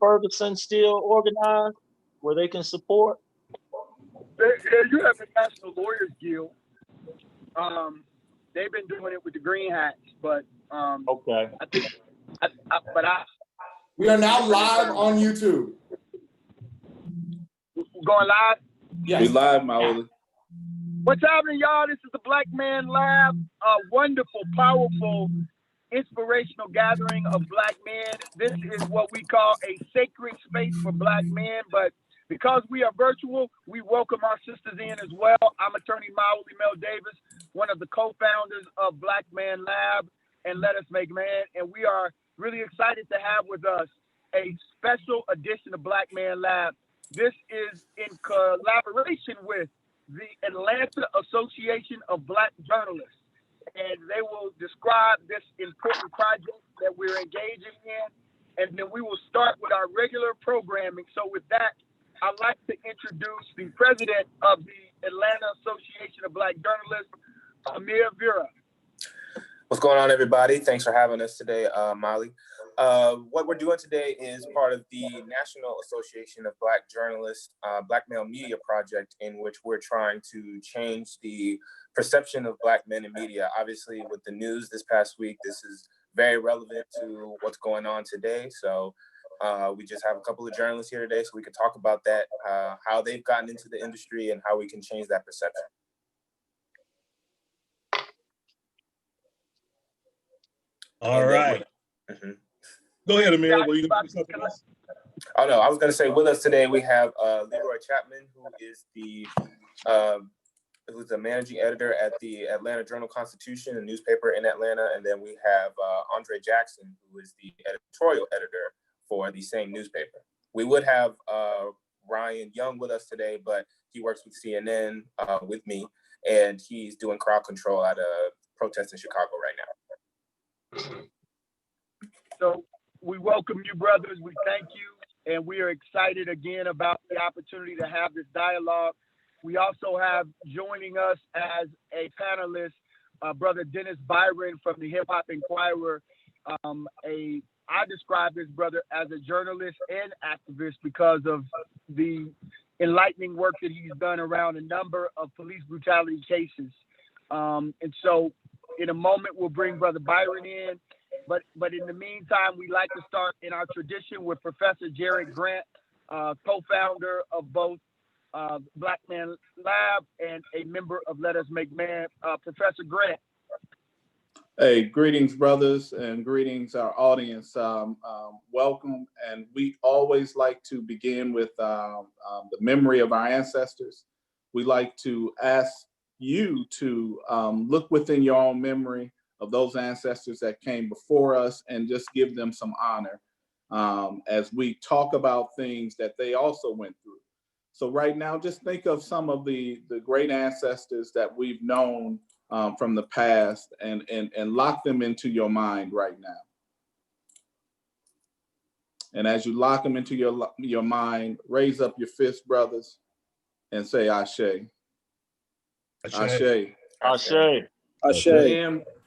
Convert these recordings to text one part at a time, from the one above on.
Ferguson still organized where they can support? You have the National Lawyers Guild. They've been doing it with the green hats, but okay. I think, we are now live on YouTube. Going live? Yes. We live, Maoli. What's happening, y'all? This is the Black Man Lab, a wonderful, powerful, inspirational gathering of Black men. This is what we call a sacred space for Black men, but because we are virtual, we welcome our sisters in as well. I'm attorney Maoli Mel Davis, one of the co-founders of Black Man Lab and Let Us Make Man, and we are really excited to have with us a special edition of Black Man Lab. This is in collaboration with the Atlanta Association of Black Journalists, and they will describe this important project that we're engaging in, and then we will start with our regular programming. So with that, I'd like to introduce the president of the Atlanta Association of Black Journalists, Amir Vera. What's going on, everybody? Thanks for having us today, Molly. What we're doing today is part of the National Association of Black Journalists, Black Male Media Project, in which we're trying to change the perception of Black men in media. Obviously, with the news this past week, this is very relevant to what's going on today. So we just have a couple of journalists here today so we can talk about that, how they've gotten into the industry and how we can change that perception. All right. Mm-hmm. Go ahead, Amir. Were you going to say something else? Oh, no, I was going to say with us today, we have Leroy Chapman, who is who's the managing editor at the Atlanta Journal-Constitution, a newspaper in Atlanta. And then we have Andre Jackson, who is the editorial editor for the same newspaper. We would have Ryan Young with us today, but he works with CNN with me, and he's doing crowd control at a protest in Chicago right now. So we welcome you, brothers. We thank you, and we are excited again about the opportunity to have this dialogue. We also have joining us as a panelist, Brother Dennis Byron from the Hip Hop Inquirer. I describe this brother as a journalist and activist because of the enlightening work that he's done around a number of police brutality cases. And so in a moment, we'll bring Brother Byron in. But in the meantime, we like to start in our tradition with Professor Jared Grant, co-founder of both Black Man Lab and a member of Let Us Make Man. Professor Grant. Hey, greetings, brothers, and greetings, our audience. Welcome. And we always like to begin with the memory of our ancestors. We like to ask you to look within your own memory of those ancestors that came before us and just give them some honor as we talk about things that they also went through. So right now, just think of some of the great ancestors that we've known from the past and lock them into your mind right now. And as you lock them into your mind, raise up your fists, brothers, and say Ashe. Ashe. Ashe. Ashe.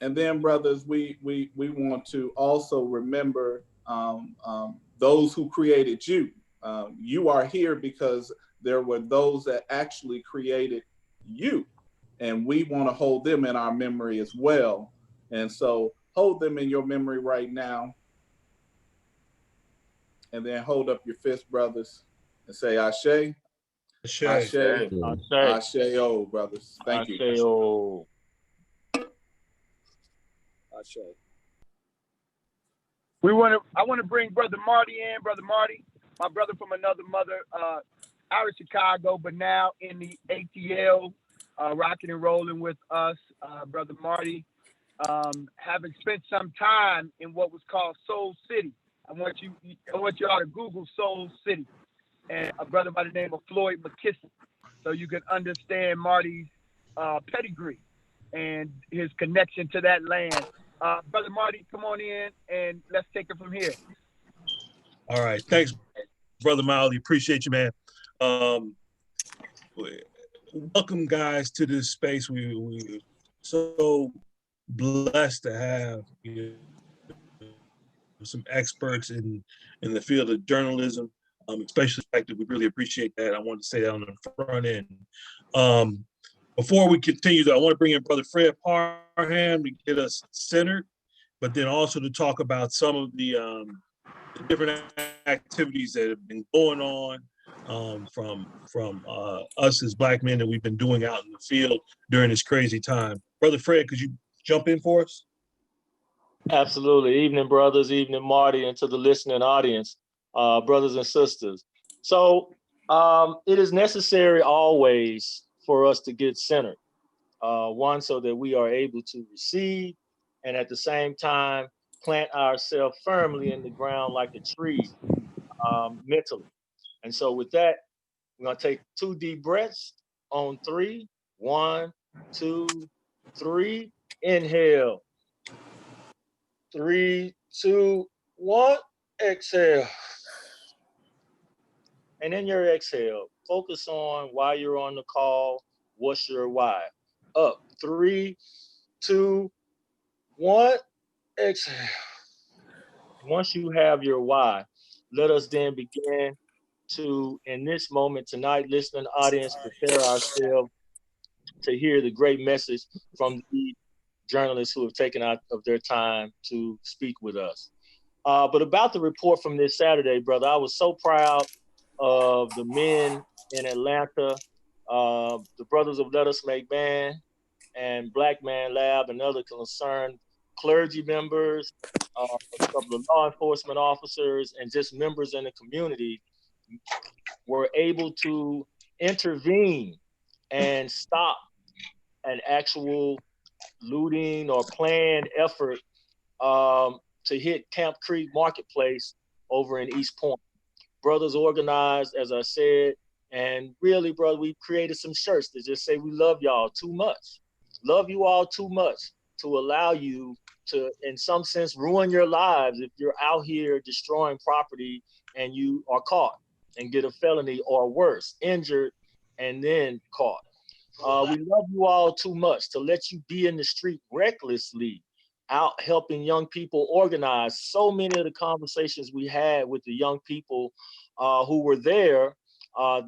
And then, brothers, we want to also remember those who created you. You are here because there were those that actually created you. And we want to hold them in our memory as well. And so hold them in your memory right now. And then hold up your fist, brothers, and say Ashe. Ashe. Ashe. Ashe. Ashe-o, brothers. Thank you. Ashe-o. Ashe. I want to bring Brother Marty in. Brother Marty, my brother from another mother, out of Chicago, but now in the ATL, rocking and rolling with us. Brother Marty, having spent some time in what was called Soul City. I want you all to Google Soul City and a brother by the name of Floyd McKissick, so you can understand Marty's pedigree and his connection to that land. Brother Marty, come on in and let's take it from here. All right. Thanks, Brother Maoli. Appreciate you, man. Welcome, guys, to this space. We're so blessed to have you some experts in the field of journalism, especially the fact that we really appreciate that. I wanted to say that on the front end. Before we continue, though, I want to bring in Brother Fred Parham to get us centered, but then also to talk about some of the different activities that have been going on from us as Black men that we've been doing out in the field during this crazy time. Brother Fred, could you jump in for us? Absolutely. Evening, brothers, evening, Marty, and to the listening audience, brothers and sisters. So it is necessary always for us to get centered. One, so that we are able to receive, and at the same time, plant ourselves firmly in the ground like a tree mentally. And so with that, we're going to take 2 deep breaths on 3. 1, 2, 3. Inhale. 3, 2, 1. Exhale. And in your exhale, focus on why you're on the call. What's your why? Up. 3, 2, 1. Exhale. Once you have your why, let us then begin to, in this moment tonight, listening audience, prepare ourselves to hear the great message from the journalists who have taken out of their time to speak with us. But about the report from this Saturday, brother, I was so proud of the men in Atlanta, the brothers of Let Us Make Band and Black Man Lab and other concerned clergy members, a couple of law enforcement officers, and just members in the community were able to intervene and stop an actual looting or planned effort to hit Camp Creek Marketplace over in East Point. Brothers organized, as I said, and really, brother, we created some shirts that just say we love y'all too much. Love you all too much to allow you to, in some sense, ruin your lives if you're out here destroying property and you are caught and get a felony or worse, injured and then caught. We love you all too much to let you be in the street recklessly out helping young people organize. So many of the conversations we had with the young people who were there,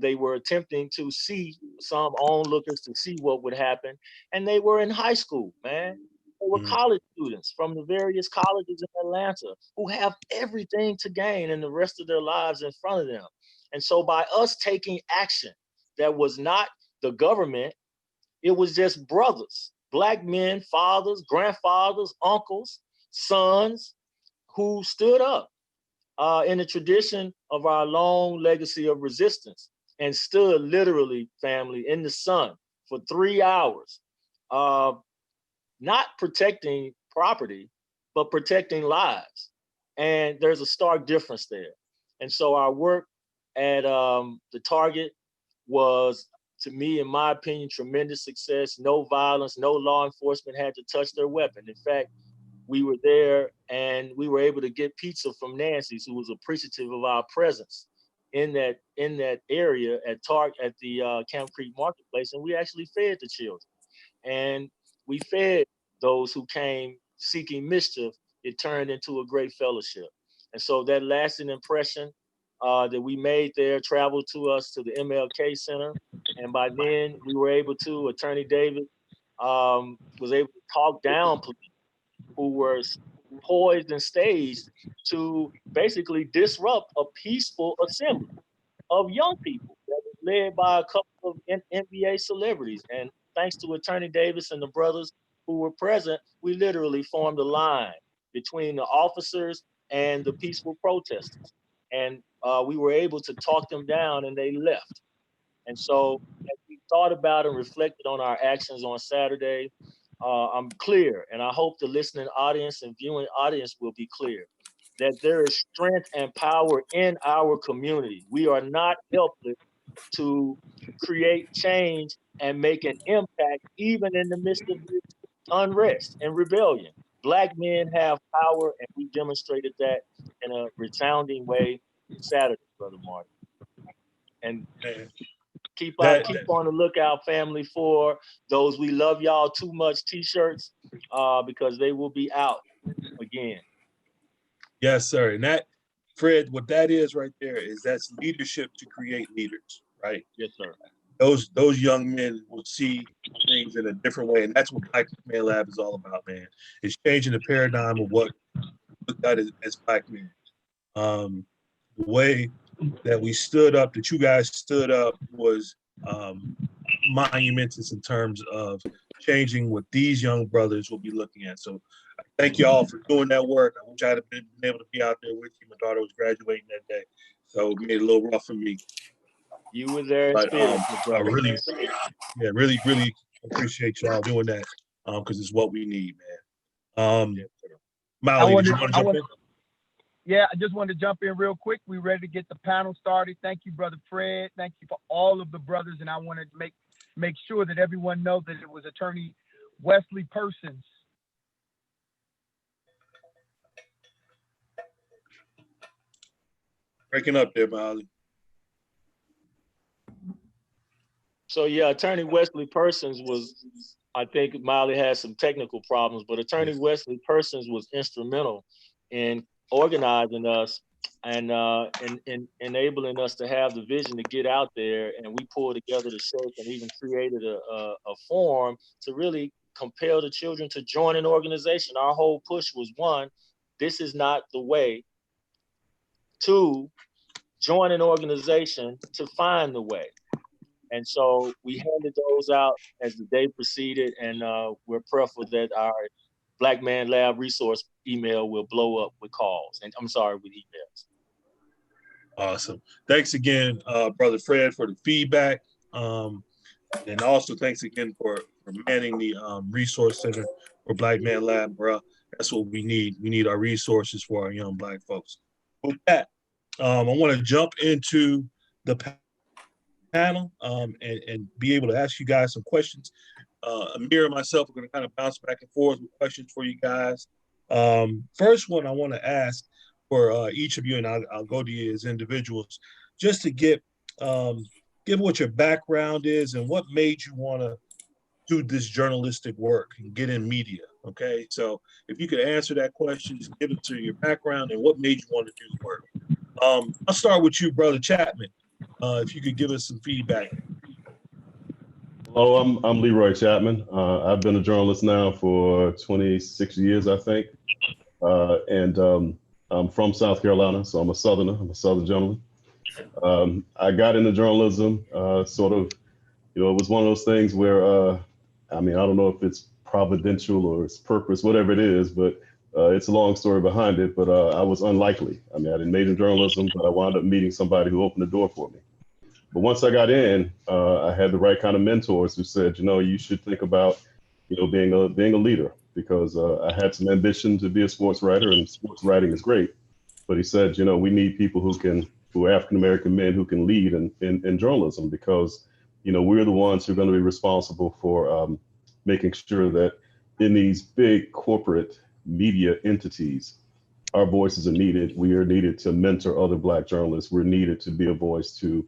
they were attempting to see, some onlookers to see what would happen. And they were in high school, man. They were college students from the various colleges in Atlanta who have everything to gain in the rest of their lives in front of them. And so by us taking action that was not the government, it was just brothers, Black men, fathers, grandfathers, uncles, sons who stood up in the tradition of our long legacy of resistance and stood literally, family, in the sun for 3 hours, not protecting property, but protecting lives. And there's a stark difference there. And so our work at the Target was, to me, in my opinion, tremendous success. No violence, no law enforcement had to touch their weapon. In fact, we were there and we were able to get pizza from Nancy's, who was appreciative of our presence in that area at the Camp Creek Marketplace, and we actually fed the children. And we fed those who came seeking mischief. It turned into a great fellowship. And so that lasting impression that we made there traveled to us to the MLK Center. And by then we were able to, Attorney David was able to talk down police who were poised and staged to basically disrupt a peaceful assembly of young people that was led by a couple of NBA celebrities. And thanks to Attorney Davis and the brothers who were present, we literally formed a line between the officers and the peaceful protesters. And we were able to talk them down and they left. And so as we thought about and reflected on our actions on Saturday, I'm clear, and I hope the listening audience and viewing audience will be clear, that there is strength and power in our community. We are not helpless to create change and make an impact, even in the midst of this unrest and rebellion. Black men have power, and we demonstrated that in a resounding way Saturday, Brother Martin. And keep on the lookout, family, for those "We Love Y'all Too Much" t-shirts, because they will be out again. Yes, sir. And that, Fred, what that is right there is that's leadership to create leaders, right? Yes, sir. Those young men will see things in a different way, and that's what Black Man Lab is all about, man. It's changing the paradigm of what we look at as Black men. The way that we stood up, that you guys stood up, was monumentous in terms of changing what these young brothers will be looking at. So thank you all for doing that work. I wish I had been able to be out there with you. My daughter was graduating that day, so it made it a little rough for me. You were there in But spirit, I really, really appreciate y'all doing that because it's what we need, man. Molly, did you want to jump in? Yeah, I just wanted to jump in real quick. We ready to get the panel started. Thank you, Brother Fred. Thank you for all of the brothers. And I wanted to make sure that everyone knows that it was Attorney Wesley Persons. Breaking up there, Molly. So yeah, Attorney Wesley Persons was, I think Molly had some technical problems, but Attorney Wesley Persons was instrumental in organizing us and enabling us to have the vision to get out there. And we pulled together the shirts and even created a forum to really compel the children to join an organization. Our whole push was, one, this is not the way. Two, join an organization to find the way. And so we handed those out as the day proceeded, and we're prayerful that our Black Man Lab resource email will blow up with calls. And I'm sorry, with emails. Awesome. Thanks again, Brother Fred, for the feedback. And also thanks again for manning the resource center for Black Man Lab, bro. That's what we need. We need our resources for our young Black folks. With that, I want to jump into the panel and be able to ask you guys some questions. Amir and myself are going to kind of bounce back and forth with questions for you guys. First one I want to ask for each of you, and I'll go to you as individuals, just to get what your background is and what made you want to do this journalistic work and get in media. Okay, so if you could answer that question, just give it to your background and what made you want to do the work. I'll start with you, Brother Chapman. If you could give us some feedback. Hello, I'm Leroy Chapman. I've been a journalist now for 26 years, I think. I'm from South Carolina, so I'm a Southerner. I'm a Southern gentleman. I got into journalism sort of, it was one of those things where, I don't know if it's providential or it's purpose, whatever it is, but it's a long story behind it. But I was unlikely. I didn't major in journalism, but I wound up meeting somebody who opened the door for me. But once I got in, I had the right kind of mentors who said, you should think about, being a leader, because I had some ambition to be a sports writer, and sports writing is great. But he said, we need people who are African-American men who can lead in journalism, because, we're the ones who are going to be responsible for making sure that in these big corporate media entities, our voices are needed. We are needed to mentor other Black journalists. We're needed to be a voice to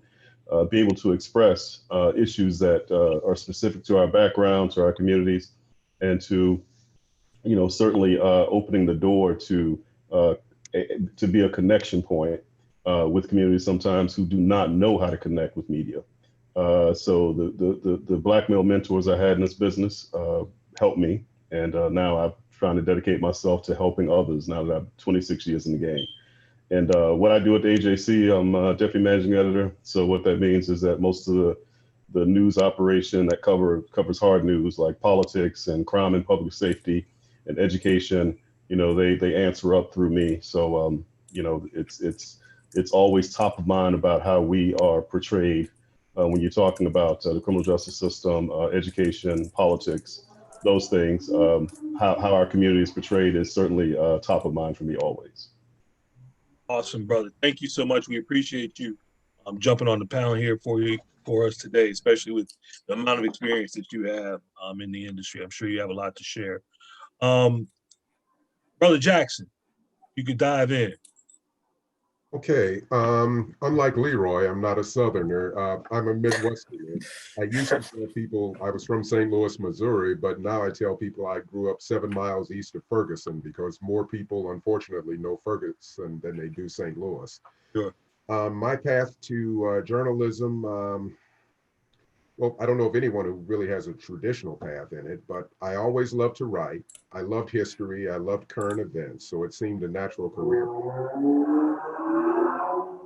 be able to express issues that are specific to our background, to our communities, and to, certainly opening the door to be a connection point with communities sometimes who do not know how to connect with media. So the Black male mentors I had in this business helped me, and now I'm trying to dedicate myself to helping others now that I'm 26 years in the game. And what I do at the AJC, I'm deputy managing editor. So what that means is that most of the news operation that covers hard news like politics and crime and public safety and education, they answer up through me. So it's always top of mind about how we are portrayed when you're talking about the criminal justice system, education, politics, those things. How our community is portrayed is certainly top of mind for me always. Awesome, brother. Thank you so much. We appreciate you jumping on the panel here for us today, especially with the amount of experience that you have in the industry. I'm sure you have a lot to share. Brother Jackson, you could dive in. Okay, unlike Leroy, I'm not a Southerner. I'm a Midwesterner. I used to tell people I was from St. Louis, Missouri, but now I tell people I grew up 7 miles east of Ferguson because more people, unfortunately, know Ferguson than they do St. Louis. Sure. My path to journalism, well, I don't know of anyone who really has a traditional path in it, but I always loved to write. I loved history. I loved current events, so it seemed a natural career.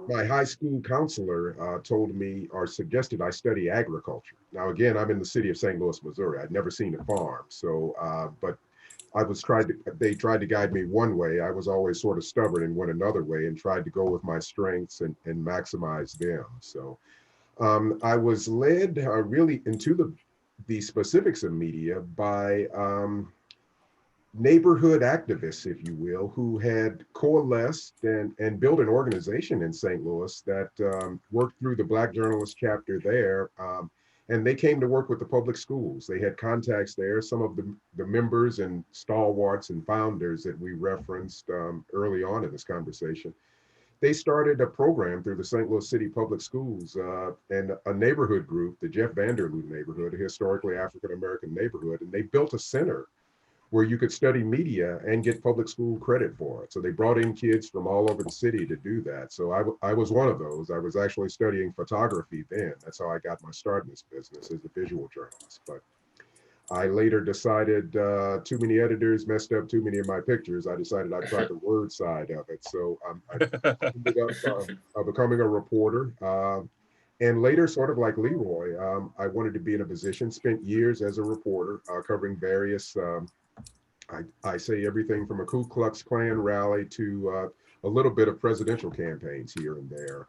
My high school counselor told me or suggested I study agriculture. Now, again, I'm in the city of St. Louis, Missouri. I'd never seen a farm. So, but they tried to guide me one way. I was always sort of stubborn and went another way and tried to go with my strengths and maximize them. So I was led really into the specifics of media by neighborhood activists, if you will, who had coalesced and built an organization in St. Louis that worked through the Black Journalist Chapter there. And they came to work with the public schools. They had contacts there. Some of the members and stalwarts and founders that we referenced early on in this conversation, they started a program through the St. Louis City Public Schools and a neighborhood group, the Jeff Vanderloo neighborhood, a historically African-American neighborhood, and they built a center where you could study media and get public school credit for it. So they brought in kids from all over the city to do that. So I was one of those. I was actually studying photography then. That's how I got my start in this business as a visual journalist. But I later decided too many editors messed up too many of my pictures. I decided I'd try the word side of it. So I ended up becoming a reporter. And later, sort of like Leroy, I wanted to be in a position, spent years as a reporter covering various I say everything from a Ku Klux Klan rally to a little bit of presidential campaigns here and there.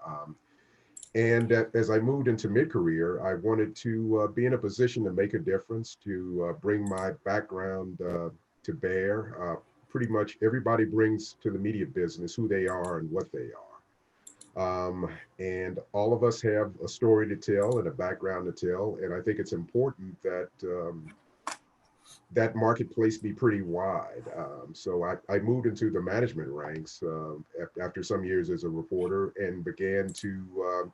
And as I moved into mid-career, I wanted to be in a position to make a difference, to bring my background to bear. Pretty much everybody brings to the media business who they are and what they are. And all of us have a story to tell and a background to tell. And I think it's important that that marketplace be pretty wide. So I moved into the management ranks after some years as a reporter and began to,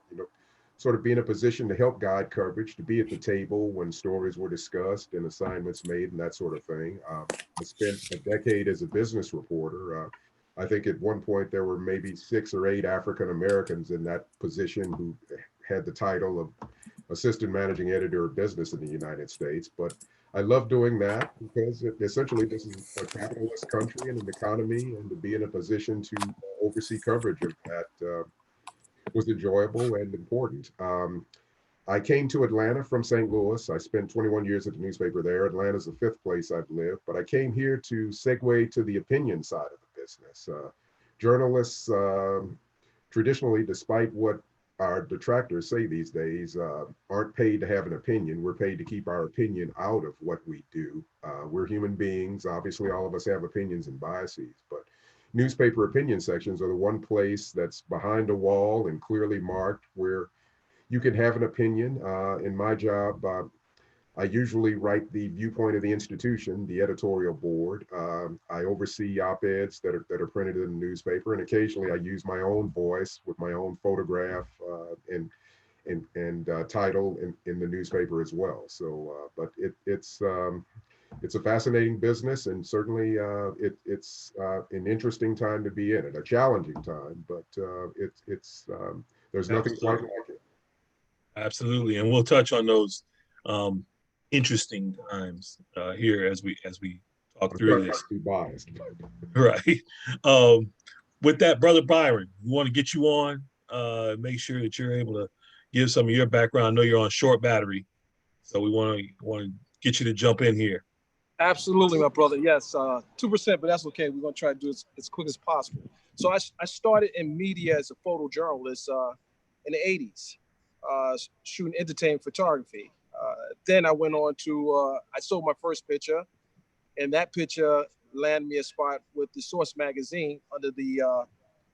sort of be in a position to help guide coverage, to be at the table when stories were discussed and assignments made and that sort of thing. I spent a decade as a business reporter. I think at one point there were maybe 6 or 8 African Americans in that position who had the title of assistant managing editor of business in the United States. But I love doing that because essentially this is a capitalist country and an economy, and to be in a position to oversee coverage of that was enjoyable and important. I came to Atlanta from St. Louis. I spent 21 years at the newspaper there. Atlanta's the 5th place I've lived, but I came here to segue to the opinion side of the business. Journalists, traditionally, despite what our detractors say these days, aren't paid to have an opinion. We're paid to keep our opinion out of what we do. We're human beings. Obviously, all of us have opinions and biases, but newspaper opinion sections are the one place that's behind a wall and clearly marked where you can have an opinion. In my job, I usually write the viewpoint of the institution, the editorial board. I oversee op-eds that are printed in the newspaper, and occasionally I use my own voice with my own photograph and title in the newspaper as well. So, but it's a fascinating business, and certainly it's an interesting time to be in it. A challenging time, but there's nothing quite like it. Absolutely, and we'll touch on those interesting times here as we talk through this. Be biased. Right. With that, Brother Byron, we want to get you on. Make sure that you're able to give some of your background. I know you're on short battery, so we want to get you to jump in here. Absolutely, my brother. Yes, 2%, but that's okay. We're gonna try to do it as quick as possible. So I started in media as a photojournalist in the 80s, shooting entertainment photography. Then I went on to I sold my first picture, and that picture landed me a spot with the Source magazine under the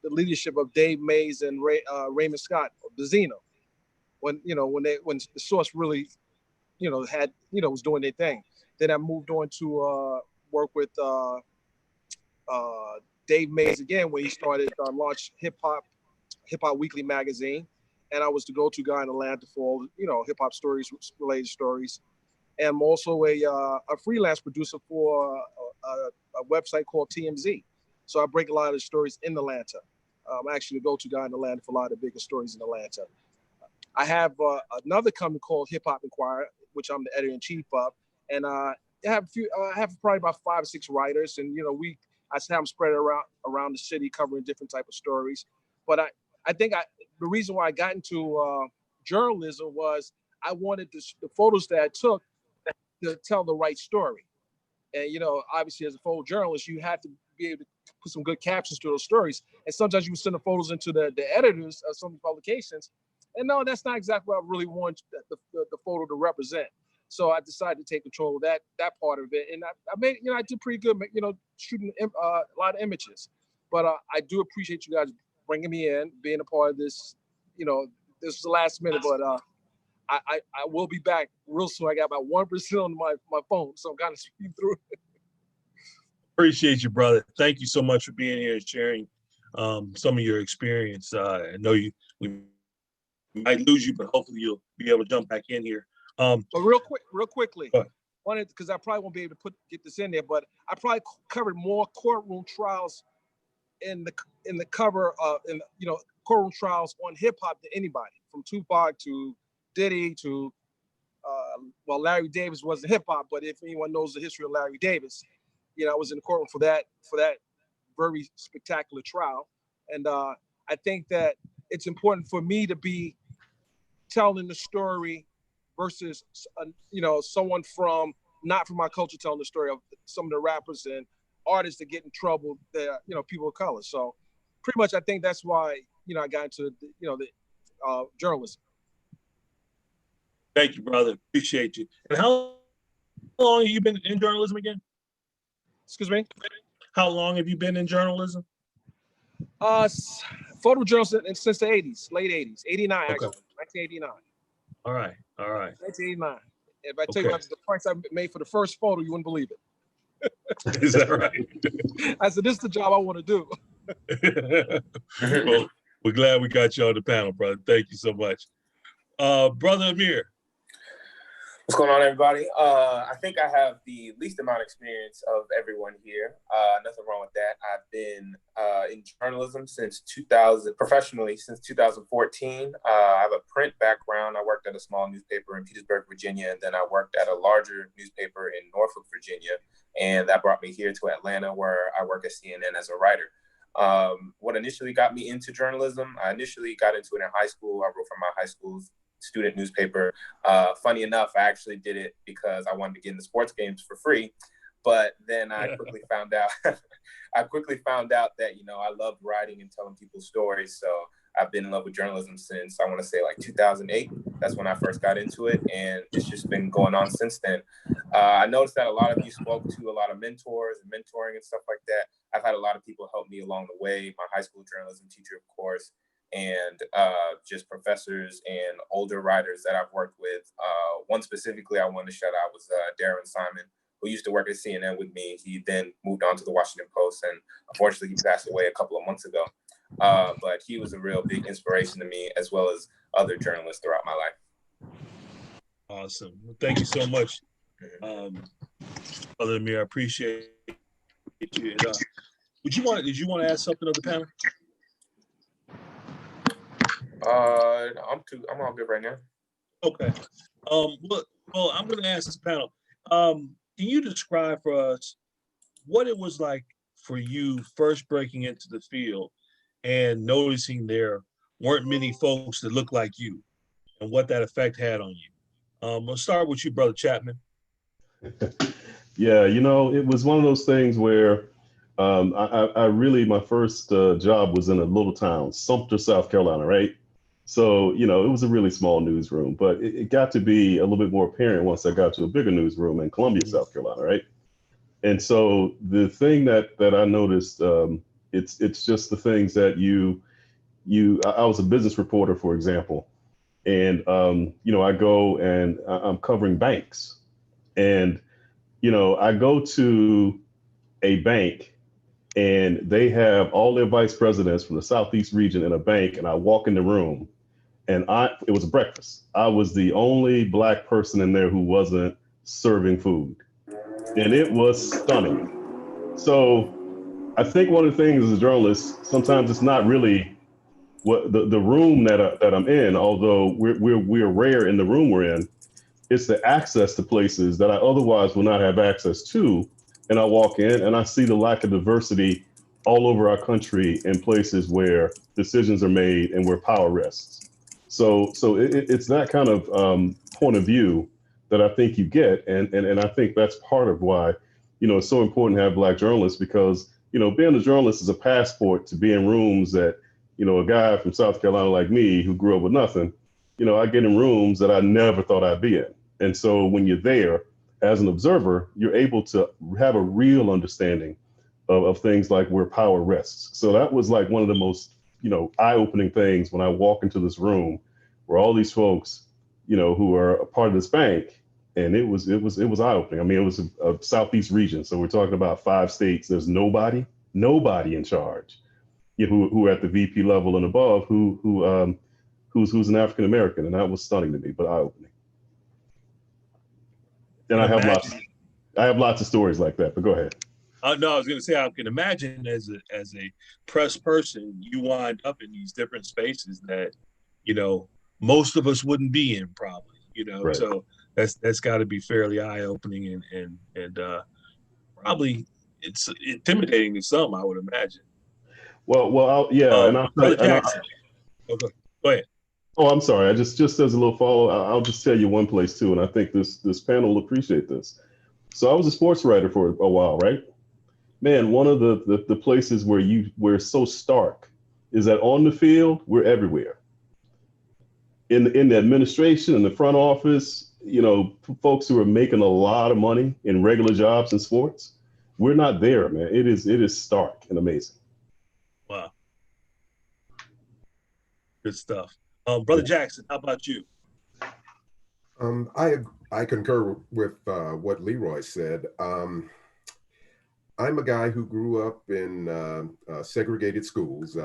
leadership of Dave Mays and Raymond Scott of Benzino. When the Source really was doing their thing. Then I moved on to work with Dave Mays again, where he started launch hip hop Hip Hop Weekly magazine, and I was the go-to guy in Atlanta for all, hip hop stories, related stories. And I'm also a freelance producer for a website called TMZ. So I break a lot of the stories in Atlanta. I'm actually the go-to guy in Atlanta for a lot of the biggest stories in Atlanta. I have another company called Hip Hop Inquirer, which I'm the editor-in-chief of, and I have probably about 5 or 6 writers, and I have them spread around the city covering different type of stories. But I think the reason why I got into journalism was I wanted the photos that I took to tell the right story. And obviously as a photojournalist, you have to be able to put some good captions to those stories. And sometimes you send the photos into the editors of some publications, and no, that's not exactly what I really want the photo to represent. So I decided to take control of that part of it, and I made I did pretty good, shooting a lot of images. But I do appreciate you guys bringing me in, being a part of this. This was the last minute, but I will be back real soon. I got about 1% on my phone, so I'm kind of speeding through it. Appreciate you, brother. Thank you so much for being here and sharing some of your experience. I know we might lose you, but hopefully you'll be able to jump back in here. But real quickly, because I probably won't be able to get this in there, but I probably covered more courtroom trials in the cover of courtroom trials on hip hop than anybody, from Tupac to Diddy to Larry Davis wasn't hip hop, but if anyone knows the history of Larry Davis, I was in the courtroom for that very spectacular trial, and I think that it's important for me to be telling the story versus someone from not from my culture telling the story of some of the rappers and artists that get in trouble that people of color. So pretty much I think that's why I got into the journalism. Thank you, brother. Appreciate you. And how long have you been in journalism again? Excuse me? How long have you been in journalism? Photojournalism since the 80s, late 80s, 89 Okay. actually, 1989. All right. 1989. If I tell you the price I made for the first photo, you wouldn't believe it. Is that right? I said, this is the job I want to do. Well, we're glad we got you on the panel, brother. Thank you so much. Brother Amir. What's going on, everybody? I think I have the least amount of experience of everyone here. Nothing wrong with that. I've been in journalism professionally since 2014. I have a print background. I worked at a small newspaper in Petersburg, Virginia, and then I worked at a larger newspaper in Norfolk, Virginia. And that brought me here to Atlanta, where I work at CNN as a writer. What initially got me into journalism, I initially got into it in high school. I wrote for my high school's student newspaper. Funny enough, I actually did it because I wanted to get into sports games for free. But then I quickly found out that, I loved writing and telling people's stories. So I've been in love with journalism since, I want to say, like 2008. That's when I first got into it. And it's just been going on since then. I noticed that a lot of you spoke to a lot of mentors and mentoring and stuff like that. I've had a lot of people help me along the way. My high school journalism teacher, of course, and just professors and older writers that I've worked with. One specifically I wanted to shout out was Darren Simon, who used to work at CNN with me. He then moved on to the Washington Post, and unfortunately he passed away a couple of months ago. But he was a real big inspiration to me, as well as other journalists throughout my life. Awesome. Well, thank you so much, Brother Amir. I appreciate you. Did you want to ask something of the panel? I'm all good right now. Okay. Well, I'm going to ask the panel. Can you describe for us what it was like for you first breaking into the field and noticing there weren't many folks that looked like you, and what that effect had on you? We'll start with you, Brother Chapman. Yeah, it was one of those things where I really, my first job was in a little town, Sumter, South Carolina, right? So, it was a really small newsroom, but it got to be a little bit more apparent once I got to a bigger newsroom in Columbia, South Carolina, right? And so the thing that I noticed, it's just the things that I was a business reporter, for example, and, I go and I'm covering banks, and, I go to a bank and they have all their vice presidents from the Southeast region in a bank. And I walk in the room, and it was breakfast. I was the only Black person in there who wasn't serving food, and it was stunning. So I think one of the things as a journalist, sometimes it's not really what the room that I'm in, although we're rare in the room we're in. It's the access to places that I otherwise will not have access to. And I walk in and I see the lack of diversity all over our country in places where decisions are made and where power rests. So it's that kind of point of view that I think you get. And I think that's part of why, it's so important to have Black journalists, because, being a journalist is a passport to be in rooms that, a guy from South Carolina like me who grew up with nothing, I get in rooms that I never thought I'd be in. And so when you're there as an observer, you're able to have a real understanding of things like where power rests. So that was like one of the most, eye-opening things when I walk into this room where all these folks, who are a part of this bank, and it was eye-opening. I mean, it was a Southeast region. So we're talking about 5 states. There's nobody in charge, who are at the VP level and above who's an African American, and that was stunning to me, but eye-opening. And I have lots of stories like that, but go ahead. No, I was going to say, I can imagine as a press person, you wind up in these different spaces that, most of us wouldn't be in probably, Right. So that's got to be fairly eye-opening and probably it's intimidating to some, I would imagine. Well, and I'll Brother Jackson. Go ahead. Oh, I'm sorry. I just as a little follow, I'll just tell you one place too, and I think this panel will appreciate this. So I was a sports writer for a while, right? Man, one of the places where it's so stark is that on the field, we're everywhere. In the administration, in the front office, folks who are making a lot of money in regular jobs in sports, we're not there, man. It is stark and amazing. Wow. Good stuff. Brother Jackson, how about you? I concur with what Leroy said. I'm a guy who grew up in segregated schools.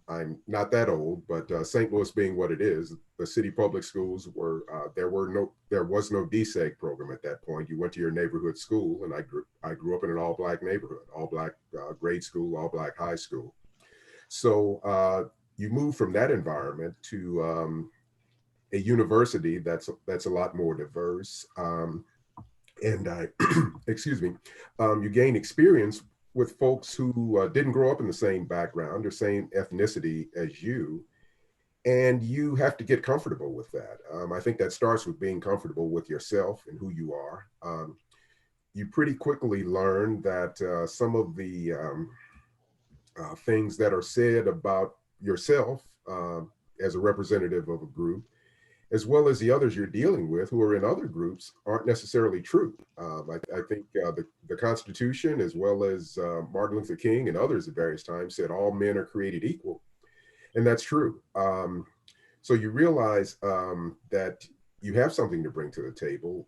I'm not that old, but St. Louis being what it is, the city public schools were there was no DSEG program at that point. You went to your neighborhood school, and I grew up in an all-Black neighborhood, all-Black grade school, all-Black high school. So you move from that environment to a university that's a lot more diverse. And excuse me, you gain experience with folks who didn't grow up in the same background or same ethnicity as you, and you have to get comfortable with that. I think that starts with being comfortable with yourself and who you are. You pretty quickly learn that some of the things that are said about yourself as a representative of a group, as well as the others you're dealing with who are in other groups, aren't necessarily true. I think the Constitution, as well as Martin Luther King and others at various times, said all men are created equal. And that's true. So you realize that you have something to bring to the table,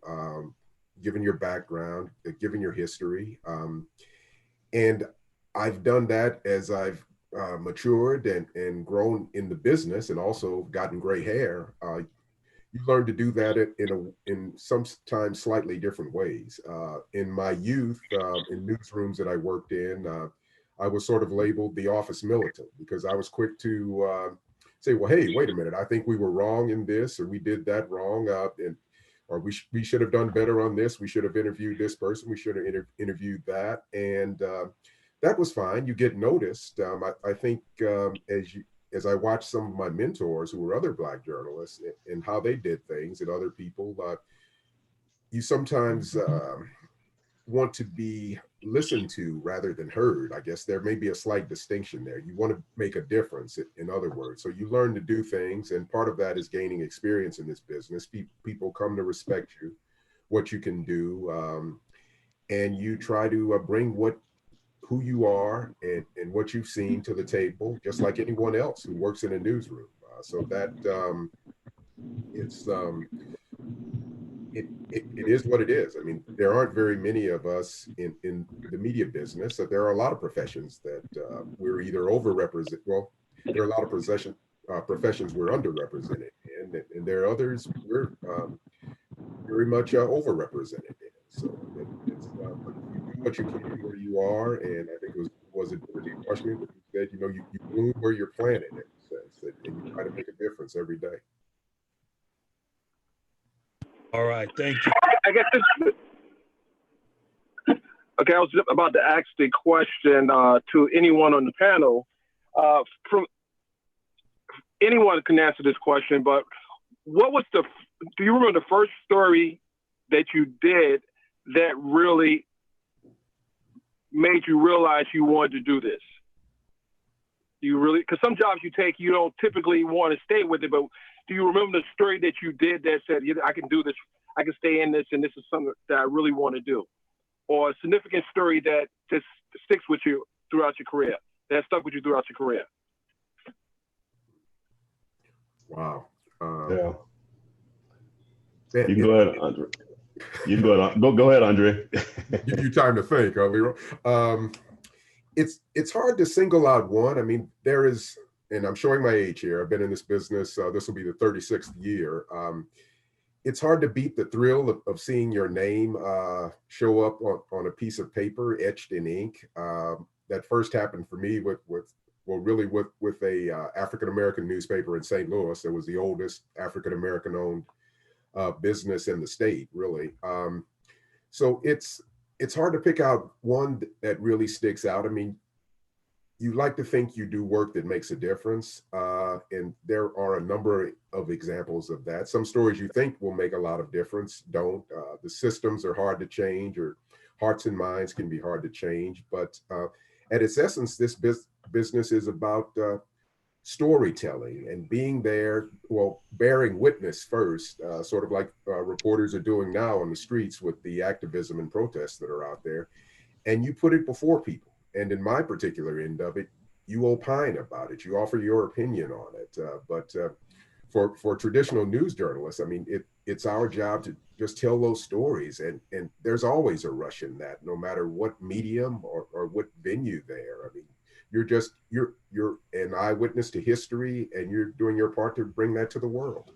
given your background, given your history. And I've done that as I've matured and grown in the business, and also gotten gray hair. You learn to do that in sometimes slightly different ways. In my youth, in newsrooms that I worked in, I was sort of labeled the office militant, because I was quick to say, well, hey, wait a minute, I think we were wrong in this, or we did that wrong, or we should have done better on this. We should have interviewed this person. We should have interviewed that. And that was fine. You get noticed. I think as I watched some of my mentors who were other Black journalists and how they did things, and other people, you sometimes want to be listened to rather than heard. I guess there may be a slight distinction there. You want to make a difference, in other words. So you learn to do things, and part of that is gaining experience in this business. People come to respect you, what you can do, and you try to bring who you are and what you've seen to the table, just like anyone else who works in a newsroom. So that it is what it is. I mean, there aren't very many of us in the media business. So there are a lot of professions that we're either overrepresented. Well, there are a lot of professions we're underrepresented in, and there are others we're very much overrepresented in. So it's but you do what you can where you are, and I think was it Dorothy Washington who said, you know, you bloom where you're planted, in a sense, and you try to make a difference every day. All right, thank you. I guess okay, I was just about to ask the question to anyone on the panel. From anyone can answer this question, but what was do you remember the first story that you did that really made you realize you wanted to do this? You really, because some jobs you take, you don't typically want to stay with it, but do you remember the story that you did that said, I can do this, I can stay in this, and this is something that I really want to do? Or a significant story that just sticks with you throughout your career, that stuck with you throughout your career? Wow. Yeah. You can go ahead, Andre. You can go ahead, Andre. Give you time to think, Leroy. It's hard to single out one. I mean, there is, and I'm showing my age here. I've been in this business. This will be the 36th year. It's hard to beat the thrill of seeing your name show up on a piece of paper etched in ink. That first happened for me with a African-American newspaper in St. Louis. It was the oldest African-American owned business in the state, really. So it's hard to pick out one that really sticks out. I mean, you like to think you do work that makes a difference, and there are a number of examples of that. Some stories you think will make a lot of difference don't. The systems are hard to change, or hearts and minds can be hard to change. But at its essence, this business is about storytelling and being there, well, bearing witness first, sort of like reporters are doing now on the streets with the activism and protests that are out there. And you put it before people. And in my particular end of it, you opine about it. You offer your opinion on it. But for traditional news journalists, I mean, it's our job to just tell those stories. And there's always a rush in that, no matter what medium or what venue there. I mean, you're an eyewitness to history, and you're doing your part to bring that to the world.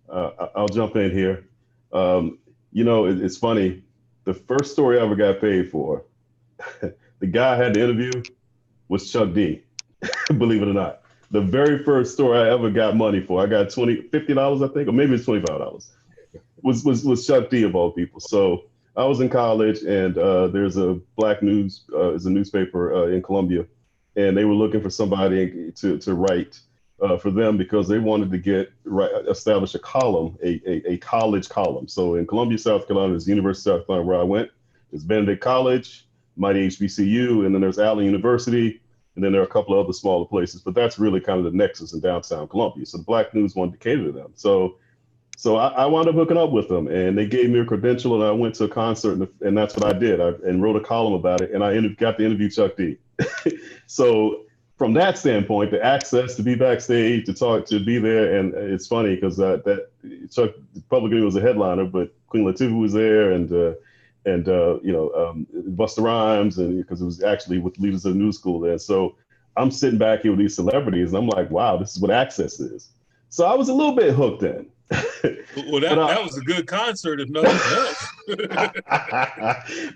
I'll jump in here. You know, it's funny. The first story I ever got paid for, the guy I had to interview was Chuck D. Believe it or not. The very first story I ever got money for, I got $50, I think, or maybe it's $25, was Chuck D of all people. So I was in college, and there's a black is a newspaper in Columbia, and they were looking for somebody to write for them because they wanted to establish a column, a college column. So in Columbia, South Carolina, there's the University of South Carolina where I went. There's Benedict College, mighty HBCU, and then there's Allen University, and then there are a couple of other smaller places. But that's really kind of the nexus in downtown Columbia. So the Black News wanted to cater to them. So I wound up hooking up with them, and they gave me a credential, and I went to a concert, and that's what I did. And wrote a column about it, and I got to interview Chuck D. So from that standpoint, the access to be backstage, to talk, to be there, and it's funny because that Chuck publicly was a headliner, but Queen Latifah was there, and Busta Rhymes, and because it was actually with leaders of the news school there. So I'm sitting back here with these celebrities, and I'm like, wow, this is what access is. So I was a little bit hooked in. Well, that was a good concert, if nothing else.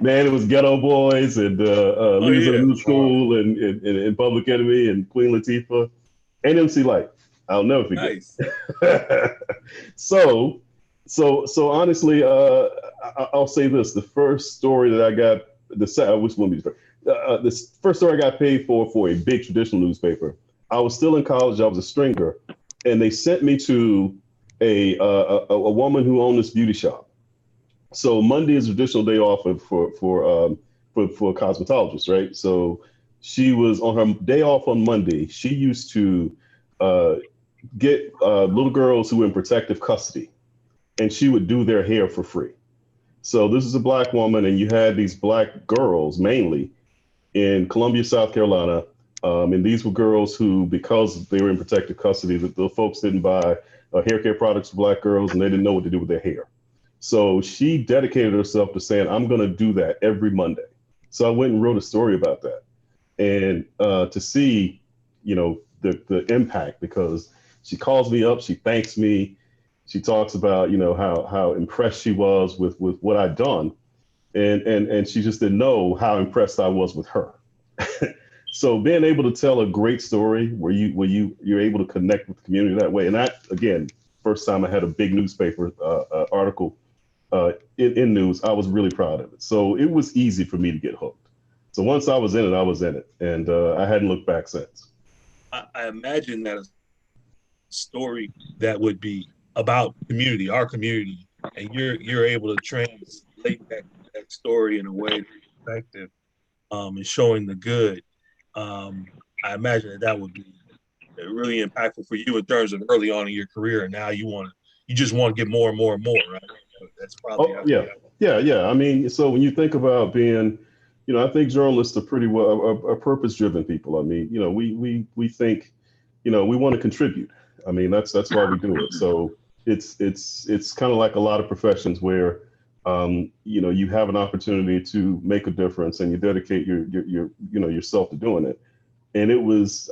Man, it was Ghetto Boys and leaders of the new school and Public Enemy and Queen Latifah and MC Light. I'll never forget. Nice. So honestly, I'll say this: the first story that I got, which one be the first? This first story I got paid for a big traditional newspaper. I was still in college. I was a stringer, and they sent me to a woman who owned this beauty shop. So Monday is a traditional day off for cosmetologists, right? So she was on her day off on Monday. She used to get little girls who were in protective custody, and she would do their hair for free. So this is a black woman, and you had these black girls mainly in Columbia, South Carolina, And these were girls who, because they were in protective custody, the folks didn't buy hair care products for Black girls, and they didn't know what to do with their hair. So she dedicated herself to saying, I'm going to do that every Monday. So I went and wrote a story about that. And to see, the impact, because she calls me up, she thanks me, she talks about, how impressed she was with what I'd done. And she just didn't know how impressed I was with her. So being able to tell a great story where you're able to connect with the community that way. And that, again, first time I had a big newspaper article in news, I was really proud of it. So it was easy for me to get hooked. So once I was in it, I was in it. And I hadn't looked back since. I imagine that a story that would be about community, our community, and you're able to translate that story in a way that's effective, and showing the good. I imagine that would be really impactful for you in terms of early on in your career, and now you just want to get more and more and more, right? That's probably yeah. I mean, so when you think about being, I think journalists are pretty well are purpose-driven people. I mean, we think, we want to contribute. I mean, that's why we do it. So it's kind of like a lot of professions where, you have an opportunity to make a difference, and you dedicate yourself to doing it. And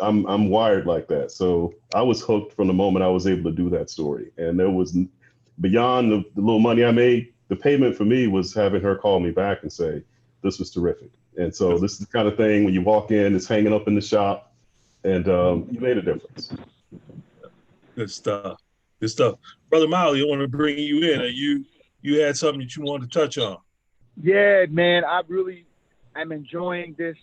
I'm wired like that. So I was hooked from the moment I was able to do that story. And there was, beyond the little money I made, the payment for me was having her call me back and say, this was terrific. And so this is the kind of thing when you walk in, it's hanging up in the shop, and you made a difference. Good stuff. Good stuff. Brother Miley, I want to bring you in. You had something that you wanted to touch on. Yeah, man, I really am enjoying this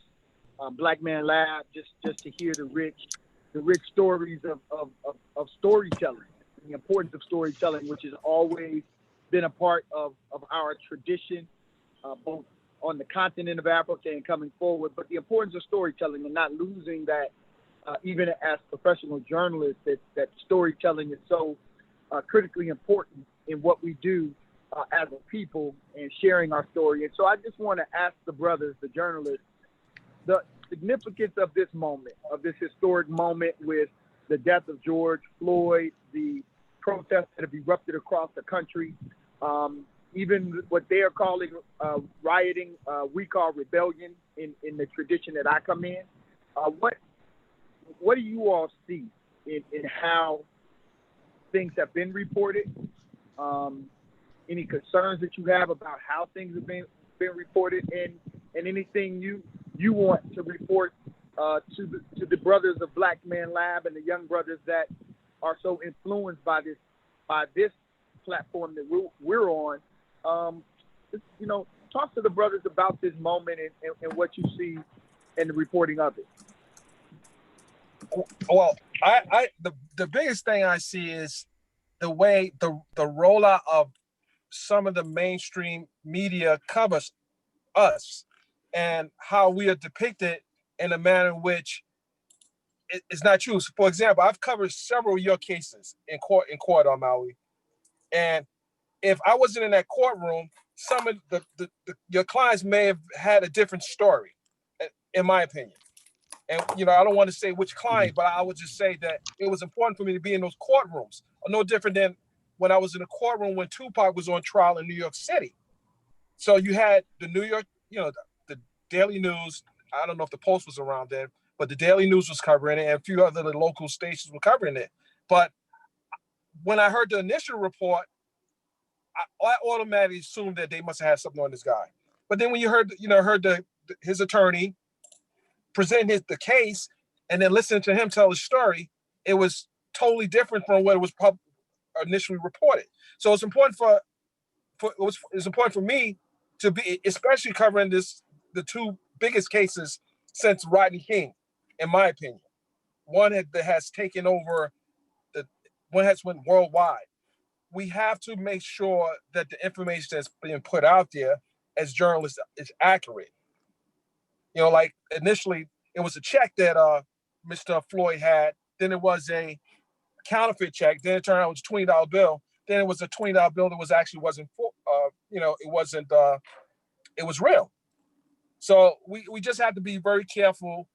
Black Man Lab, just to hear the rich stories of storytelling, the importance of storytelling, which has always been a part of our tradition, both on the continent of Africa and coming forward, but the importance of storytelling and not losing that, even as professional journalists, that storytelling is so critically important in what we do as a people and sharing our story. And so I just want to ask the brothers, the journalists, the significance of this moment, of this historic moment with the death of George Floyd, the protests that have erupted across the country, even what they are calling rioting, we call rebellion in the tradition that I come in. What do you all see in how things have been reported? Any concerns that you have about how things have been reported, and anything you want to report to the brothers of Black Man Lab and the young brothers that are so influenced by this platform that we're on. Talk to the brothers about this moment and what you see in the reporting of it. Well, the biggest thing I see is the way the rollout of some of the mainstream media covers us and how we are depicted in a manner in which it's not true. So for example, I've covered several of your cases in court on Maui. And if I wasn't in that courtroom, some of your clients may have had a different story, in my opinion. And, I don't want to say which client, but I would just say that it was important for me to be in those courtrooms. No different than when I was in a courtroom when Tupac was on trial in New York City. So you had the New York, the Daily News. I don't know if the Post was around then, but the Daily News was covering it, and a few other local stations were covering it. But when I heard the initial report, I automatically assumed that they must have had something on this guy. But then when you heard his attorney present the case, and then listening to him tell his story, it was totally different from what it was initially reported. So it's important it's important for me to be, especially covering the two biggest cases since Rodney King, in my opinion. One that has taken over, one has went worldwide. We have to make sure that the information that's being put out there as journalists is accurate. Like initially it was a check that Mr. Floyd had, then it was a counterfeit check, then it turned out it was a $20 bill, then it was a $20 bill that actually wasn't it was real. So we just have to be very careful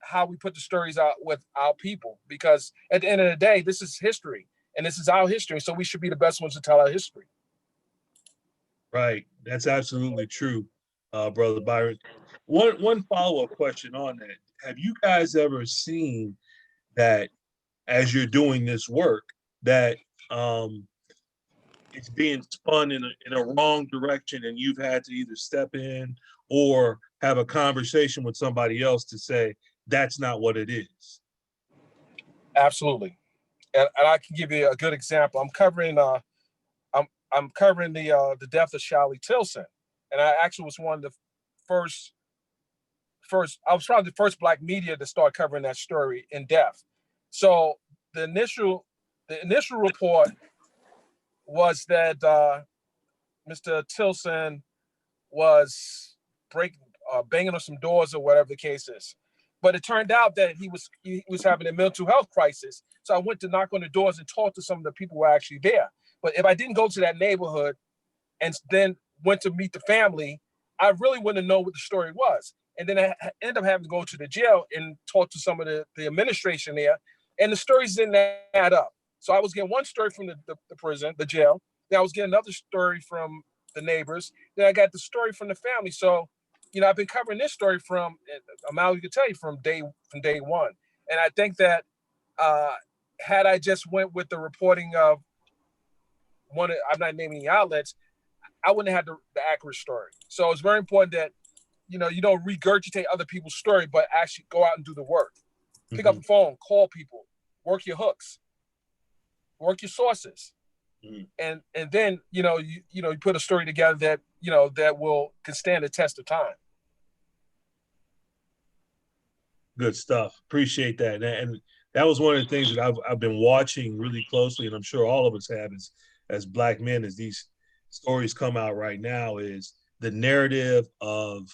how we put the stories out with our people, because at the end of the day, this is history and this is our history. So we should be the best ones to tell our history. Right. That's absolutely true, Brother Byron. One follow-up question on that. Have you guys ever seen that as you're doing this work that it's being spun in a wrong direction and you've had to either step in or have a conversation with somebody else to say, that's not what it is? Absolutely. And I can give you a good example. I'm covering I'm covering the death of Shally Tilson, and I actually was one of the first. I was probably the first Black media to start covering that story in depth. So the initial report was that Mr. Tilson was banging on some doors or whatever the case is. But it turned out that he was having a mental health crisis. So I went to knock on the doors and talk to some of the people who were actually there. But if I didn't go to that neighborhood and then went to meet the family, I really wouldn't know what the story was. And then I ended up having to go to the jail and talk to some of the administration there, and the stories didn't add up. So I was getting one story from the prison, the jail. Then I was getting another story from the neighbors. Then I got the story from the family. So, I've been covering this story from, Amali could tell you, from day one. And I think that had I just went with the reporting of I'm not naming the outlets, I wouldn't have had the accurate story. So it's very important that, you don't regurgitate other people's story, but actually go out and do the work. Pick up the phone, call people, work your hooks, work your sources. And then, you put a story together that, that can stand the test of time. Good stuff. Appreciate that. And that was one of the things that I've been watching really closely, and I'm sure all of us have as Black men, as these stories come out right now, is the narrative of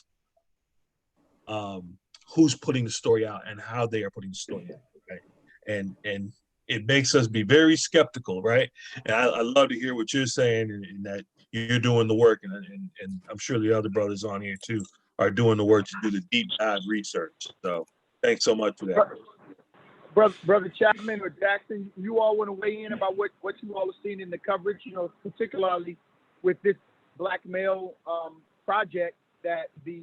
who's putting the story out and how they are putting the story out. Right? And it makes us be very skeptical, right? And I love to hear what you're saying, and that you're doing the work, and I'm sure the other brothers on here too are doing the work to do the deep dive research. So thanks so much for that. Brother Chapman or Jackson, you all want to weigh in about what you all are seeing in the coverage, particularly with this Black male project that the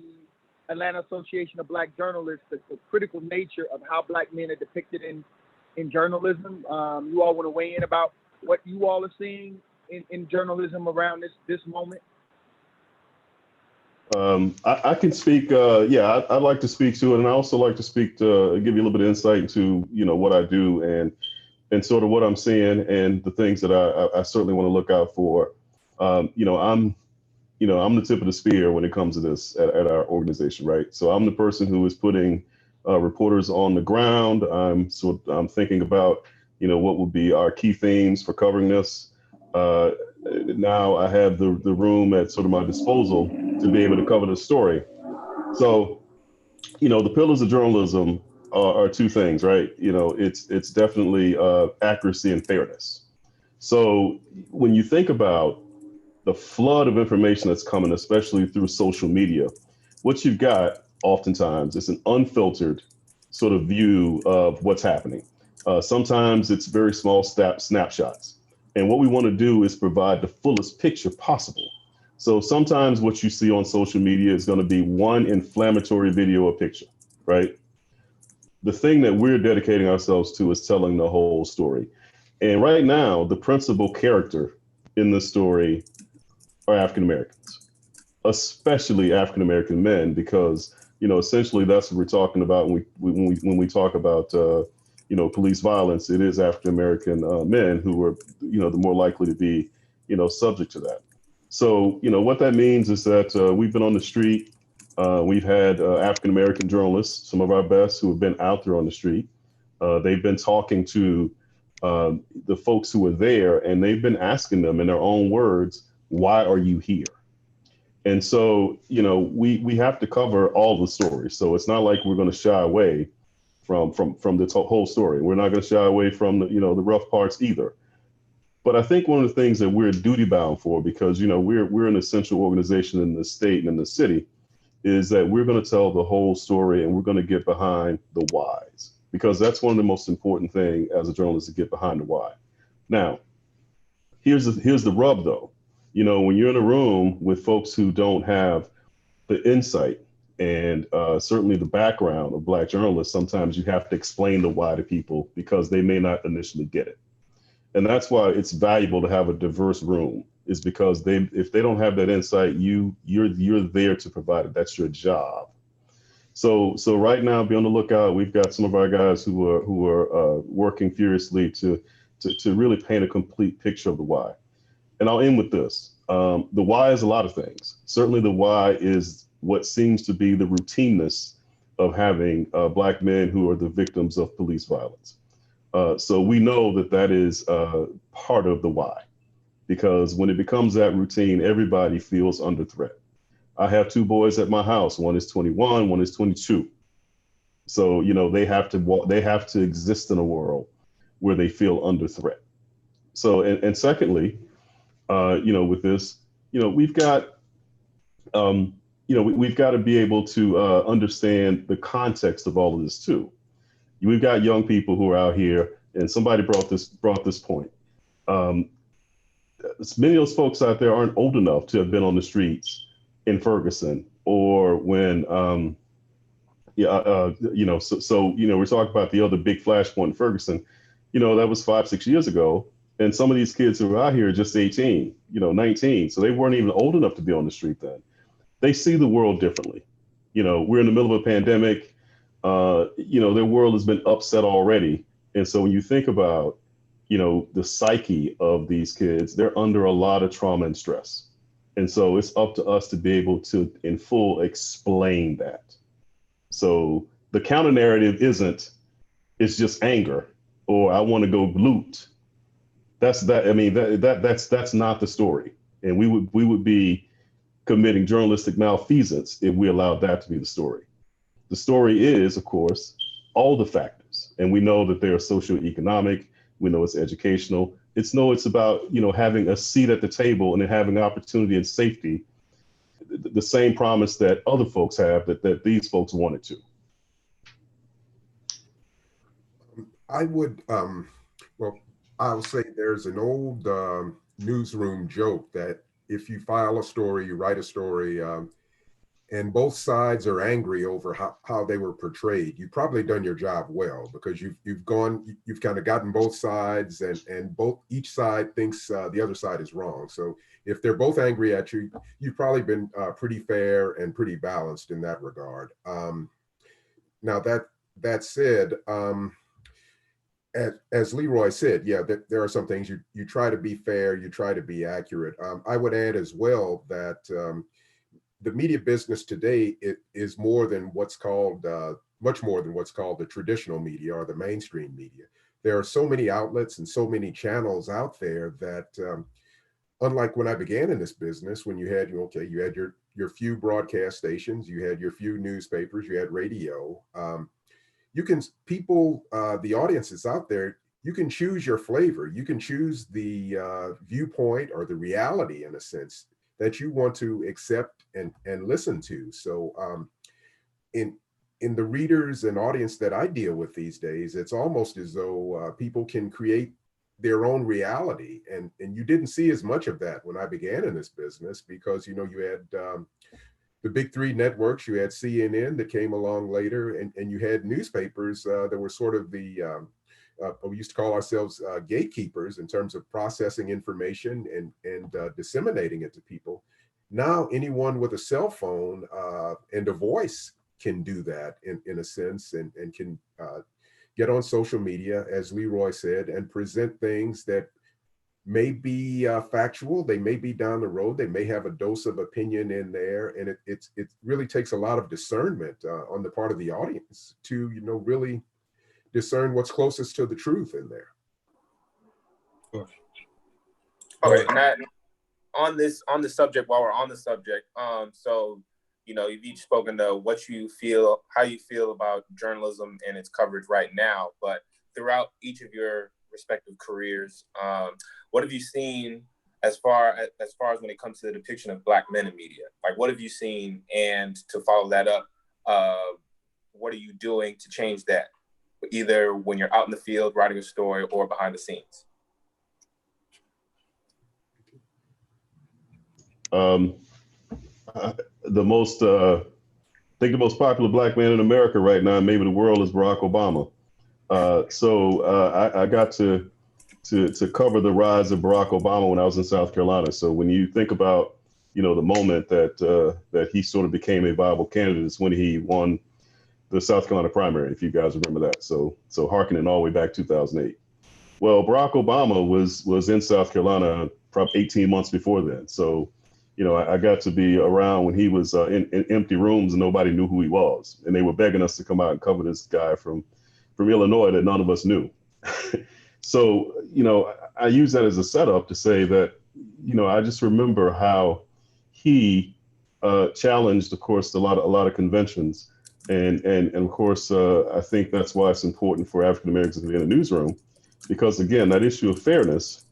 Atlanta Association of Black Journalists, the critical nature of how Black men are depicted in journalism. You all want to weigh in about what you all are seeing in journalism around this moment? I can speak. I'd like to speak to it, and I also like to speak to give you a little bit of insight into what I do and sort of what I'm seeing and the things that I certainly want to look out for. I'm the tip of the spear when it comes to this at our organization, right? So I'm the person who is putting reporters on the ground. I'm thinking about what would be our key themes for covering this. Now I have the room at sort of my disposal to be able to cover the story. So, the pillars of journalism are two things, right? It's definitely accuracy and fairness. So when you think about the flood of information that's coming, especially through social media, what you've got oftentimes is an unfiltered sort of view of what's happening. Sometimes it's very small snapshots. And what we want to do is provide the fullest picture possible. So sometimes what you see on social media is going to be one inflammatory video or picture, right? The thing that we're dedicating ourselves to is telling the whole story. And right now, the principal character in the story are African Americans, especially African American men, because essentially that's what we're talking about when we talk about police violence. It is African American men who are the more likely to be subject to that. So what that means is that we've been on the street. We've had African American journalists, some of our best, who have been out there on the street. They've been talking to the folks who were there, and they've been asking them in their own words, why are you here? And so, we have to cover all the stories. So it's not like we're going to shy away from the whole story. We're not going to shy away from the rough parts either. But I think one of the things that we're duty bound for, because we're an essential organization in the state and in the city, is that we're going to tell the whole story and we're going to get behind the whys, because that's one of the most important thing as a journalist, to get behind the why. Now, here's the rub though. You know, when you're in a room with folks who don't have the insight and certainly the background of Black journalists, sometimes you have to explain the why to people because they may not initially get it. And that's why it's valuable to have a diverse room, is because if they don't have that insight, you're there to provide it. That's your job. So right now, be on the lookout. We've got some of our guys who are working furiously to really paint a complete picture of the why. And I'll end with this. The why is a lot of things. Certainly the why is what seems to be the routineness of having Black men who are the victims of police violence. So we know that is part of the why, because when it becomes that routine, everybody feels under threat. I have two boys at my house. One is 21, one is 22. So, you know, they have to exist in a world where they feel under threat. So, and secondly, you know, with this, you know, we've got, we've got to be able to understand the context of all of this too. We've got young people who are out here, and somebody brought this point. Many of those folks out there aren't old enough to have been on the streets in Ferguson, or when, you know, so you know, we're talking about the other big flashpoint in Ferguson. You know, that was 5-6 years ago, and some of these kids who are out here are just 18, you know, 19, so they weren't even old enough to be on the street then. They see the world differently. You know, we're in the middle of a pandemic. You know, their world has been upset already. And so when you think about, you know, the psyche of these kids, they're under a lot of trauma and stress. And so it's up to us to be able to, in full, explain that. So the counter narrative it's just anger, or I want to go loot. That's not the story. And we would be committing journalistic malfeasance if we allowed that to be the story. The story is, of course, all the factors. And we know that they're socioeconomic. We know it's educational. It's about, you know, having a seat at the table and having opportunity and safety, the same promise that other folks have that these folks wanted to. I would, well, I'll say there's an old newsroom joke that if you file a story, you write a story, and both sides are angry over how they were portrayed, you've probably done your job well, because you've kind of gotten both sides, and each side thinks the other side is wrong. So if they're both angry at you, you've probably been pretty fair and pretty balanced in that regard. Now that said, as Leroy said, yeah, there are some things you try to be fair, you try to be accurate. I would add as well that the media business today is more than what's called, much more than what's called the traditional media or the mainstream media. There are so many outlets and so many channels out there that, unlike when I began in this business, when you had your few broadcast stations, you had your few newspapers, you had radio. The audiences out there, you can choose your flavor. You can choose the viewpoint or the reality, in a sense, that you want to accept and listen to. So in the readers and audience that I deal with these days, it's almost as though people can create their own reality. And you didn't see as much of that when I began in this business, because, you know, you had the big three networks, you had CNN that came along later, and you had newspapers that were sort of we used to call ourselves gatekeepers in terms of processing information and disseminating it to people. Now anyone with a cell phone and a voice can do that in a sense, and can get on social media, as Leroy said, and present things that may be factual, they may be down the road, they may have a dose of opinion in there, and it really takes a lot of discernment on the part of the audience to, you know, really discern what's closest to the truth in there. Okay, Matt, on this subject, while we're on the subject, so, you know, you've each spoken to how you feel about journalism and its coverage right now, but throughout each of your respective careers, what have you seen as far as when it comes to the depiction of Black men in media? Like, what have you seen? And to follow that up, what are you doing to change that, either when you're out in the field writing a story or behind the scenes? The most, I think the most popular Black man in America right now, maybe the world, is Barack Obama. I got to cover the rise of Barack Obama when I was in South Carolina. So when you think about, the moment that he sort of became a viable candidate is when he won the South Carolina primary, if you guys remember that. So harkening all the way back 2008. Well, Barack Obama was in South Carolina probably 18 months before then. So, I got to be around when he was in empty rooms and nobody knew who he was. And they were begging us to come out and cover this guy from Illinois that none of us knew. So, I use that as a setup to say that, I just remember how he challenged, of course, a lot of conventions. And of course, I think that's why it's important for African Americans to be in a newsroom, because again, that issue of fairness,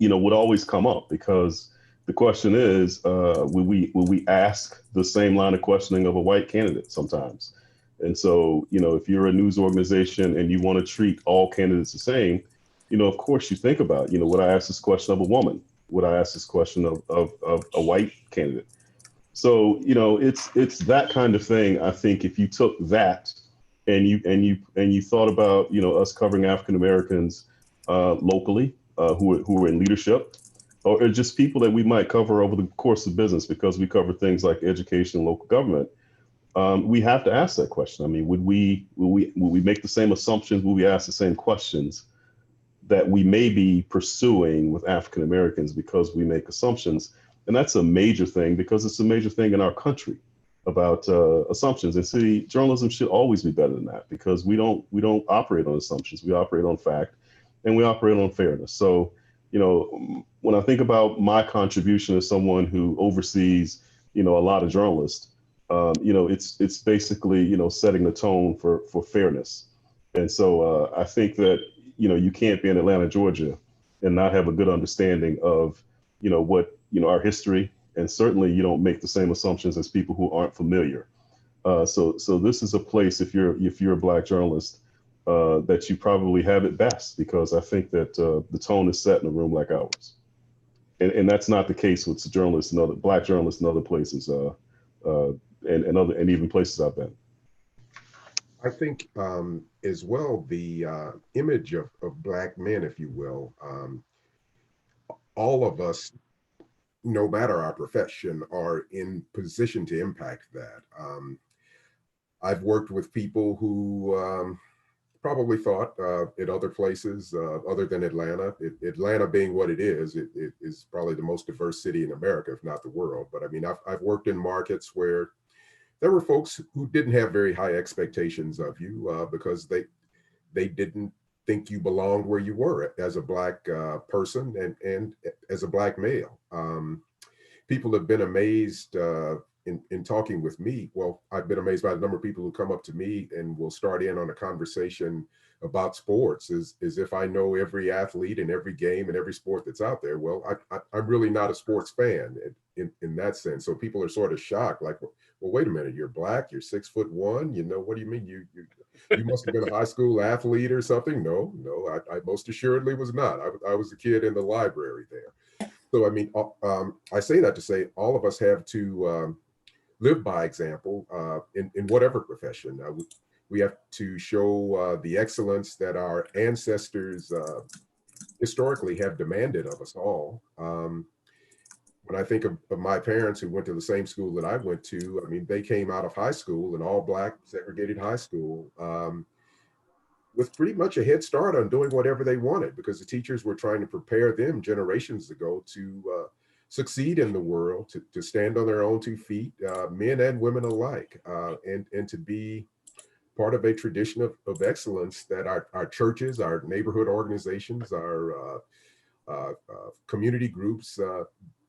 would always come up, because the question is, will we ask the same line of questioning of a white candidate sometimes? And so, if you're a news organization and you want to treat all candidates the same, of course you think about, would I ask this question of a woman? Would I ask this question of a white candidate? So, it's that kind of thing. I think if you took that and you thought about, us covering African Americans locally who are in leadership, or just people that we might cover over the course of business, because we cover things like education and local government, we have to ask that question. I mean, will we make the same assumptions? Will we ask the same questions that we may be pursuing with African Americans, because we make assumptions? And that's a major thing, because it's a major thing in our country about assumptions. And city journalism should always be better than that, because we don't operate on assumptions. We operate on fact, and we operate on fairness. So, when I think about my contribution as someone who oversees, a lot of journalists, it's basically, setting the tone for fairness. And so I think that, you can't be in Atlanta, Georgia, and not have a good understanding of, what, our history. And certainly you don't make the same assumptions as people who aren't familiar. So this is a place, if you're a Black journalist, that you probably have it best, because I think that the tone is set in a room like ours. And that's not the case with journalists and other Black journalists in other places, and even places I've been. I think as well, the image of Black men, if you will, all of us, no matter our profession, are in position to impact that. I've worked with people who probably thought in other places other than Atlanta, Atlanta being what it is probably the most diverse city in America, if not the world. But I mean, I've worked in markets where there were folks who didn't have very high expectations of you because they didn't think you belonged where you were as a Black person and as a Black male. People have been amazed in talking with me. Well, I've been amazed by the number of people who come up to me and will start in on a conversation about sports as if I know every athlete and every game and every sport that's out there. Well, I'm really not a sports fan in that sense. So people are sort of shocked, like, well, wait a minute, you're Black, you're 6'1", what do you mean? You must have been a high school athlete or something? No, I most assuredly was not. I was a kid in the library there. So, I mean, I say that to say all of us have to live by example in whatever profession. We have to show the excellence that our ancestors historically have demanded of us all. When I think of my parents who went to the same school that I went to, I mean, they came out of high school, an all Black segregated high school, with pretty much a head start on doing whatever they wanted, because the teachers were trying to prepare them generations ago to succeed in the world, to stand on their own 2 feet, men and women alike, and to be part of a tradition of excellence that our churches, our neighborhood organizations, our community groups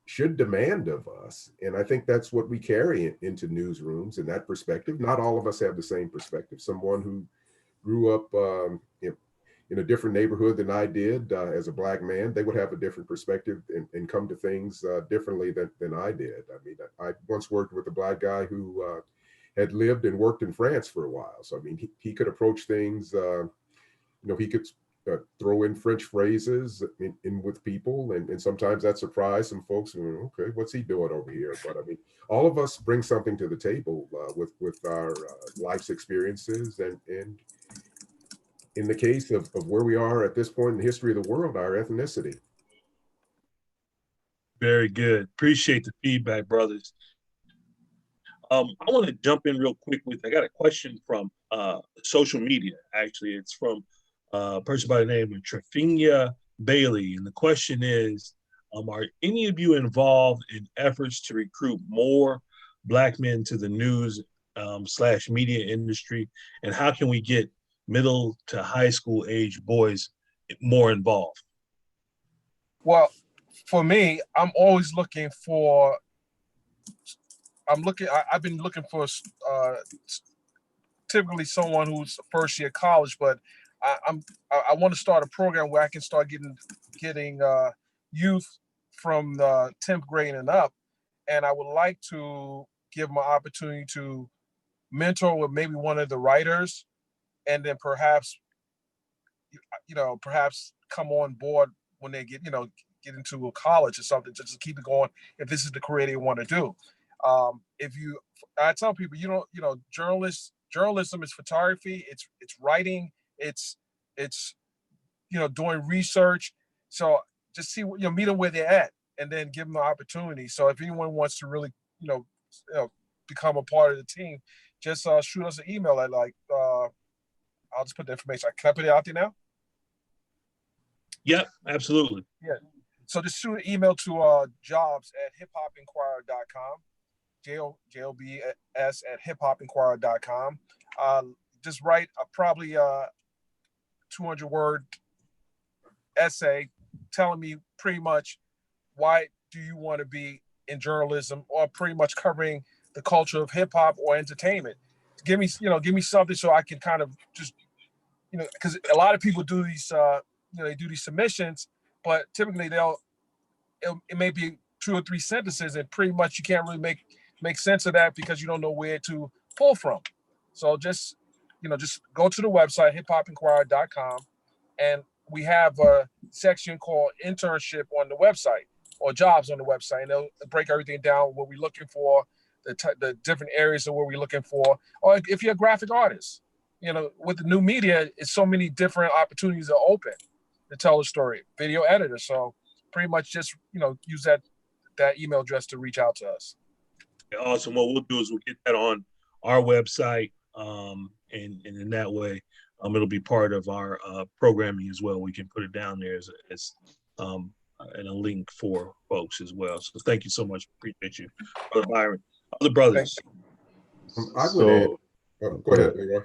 should demand of us. And I think that's what we carry into newsrooms, in that perspective. Not all of us have the same perspective. Someone who grew up in a different neighborhood than I did as a Black man, they would have a different perspective and come to things differently than I did. I mean, I once worked with a Black guy who had lived and worked in France for a while. So, I mean, he could approach things, he could throw in French phrases in with people. And sometimes that surprised some folks. Okay, what's he doing over here? But I mean, all of us bring something to the table with our life's experiences. And in the case of where we are at this point in the history of the world, our ethnicity. Very good. Appreciate the feedback, brothers. I want to jump in real quick I got a question from social media. Actually, it's from a person by the name of Trefinia Bailey. And the question is, are any of you involved in efforts to recruit more Black men to the news / media industry? And how can we get middle to high school age boys more involved? Well, for me, I'm always looking for, I've been looking for typically someone who's first year college, but I want to start a program where I can start getting youth from the 10th grade and up. And I would like to give them an opportunity to mentor with maybe one of the writers, and then perhaps come on board when they get into a college or something, just to keep it going if this is the career they want to do. I tell people, journalism is photography, it's writing, it's doing research. So just see, meet them where they're at, and then give them the opportunity. So if anyone wants to really, become a part of the team, just shoot us an email at I'll just put the information. Can I put it out there now? Yep, absolutely. Yeah. So just shoot an email to jobs@hiphopinquirer.com, jobs@hiphopinquirer.com. Just write probably a 200-word essay telling me pretty much why do you want to be in journalism, or pretty much covering the culture of hip hop or entertainment. Give me something so I can kind of just, because a lot of people do these, they do these submissions, but typically it may be 2 or 3 sentences, and pretty much you can't really make sense of that because you don't know where to pull from. So just go to the website, hiphopinquirer.com, and we have a section called internship on the website, or jobs on the website, and they'll break everything down, what we're looking for, the different areas of what we're looking for. Or if you're a graphic artist, with the new media, it's so many different opportunities are open to tell a story. Video editor, so pretty much just use that email address to reach out to us. Yeah, awesome. What we'll do is we'll get that on our website, and in that way, it'll be part of our programming as well. We can put it down there as and a link for folks as well. So thank you so much. Appreciate you, Brother Byron. Other brothers. I would add. Go ahead, Leroy.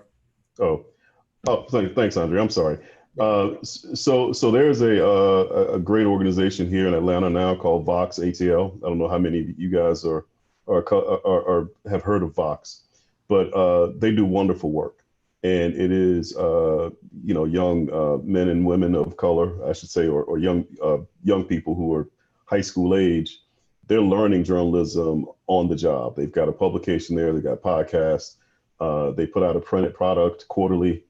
Thanks, Andre. I'm sorry. So there's a great organization here in Atlanta now called Vox ATL. I don't know how many of you guys are have heard of Vox, but they do wonderful work. And it is, young men and women of color, I should say, or young people who are high school age. They're learning journalism on the job. They've got a publication there. They've got podcasts. They put out a printed product quarterly.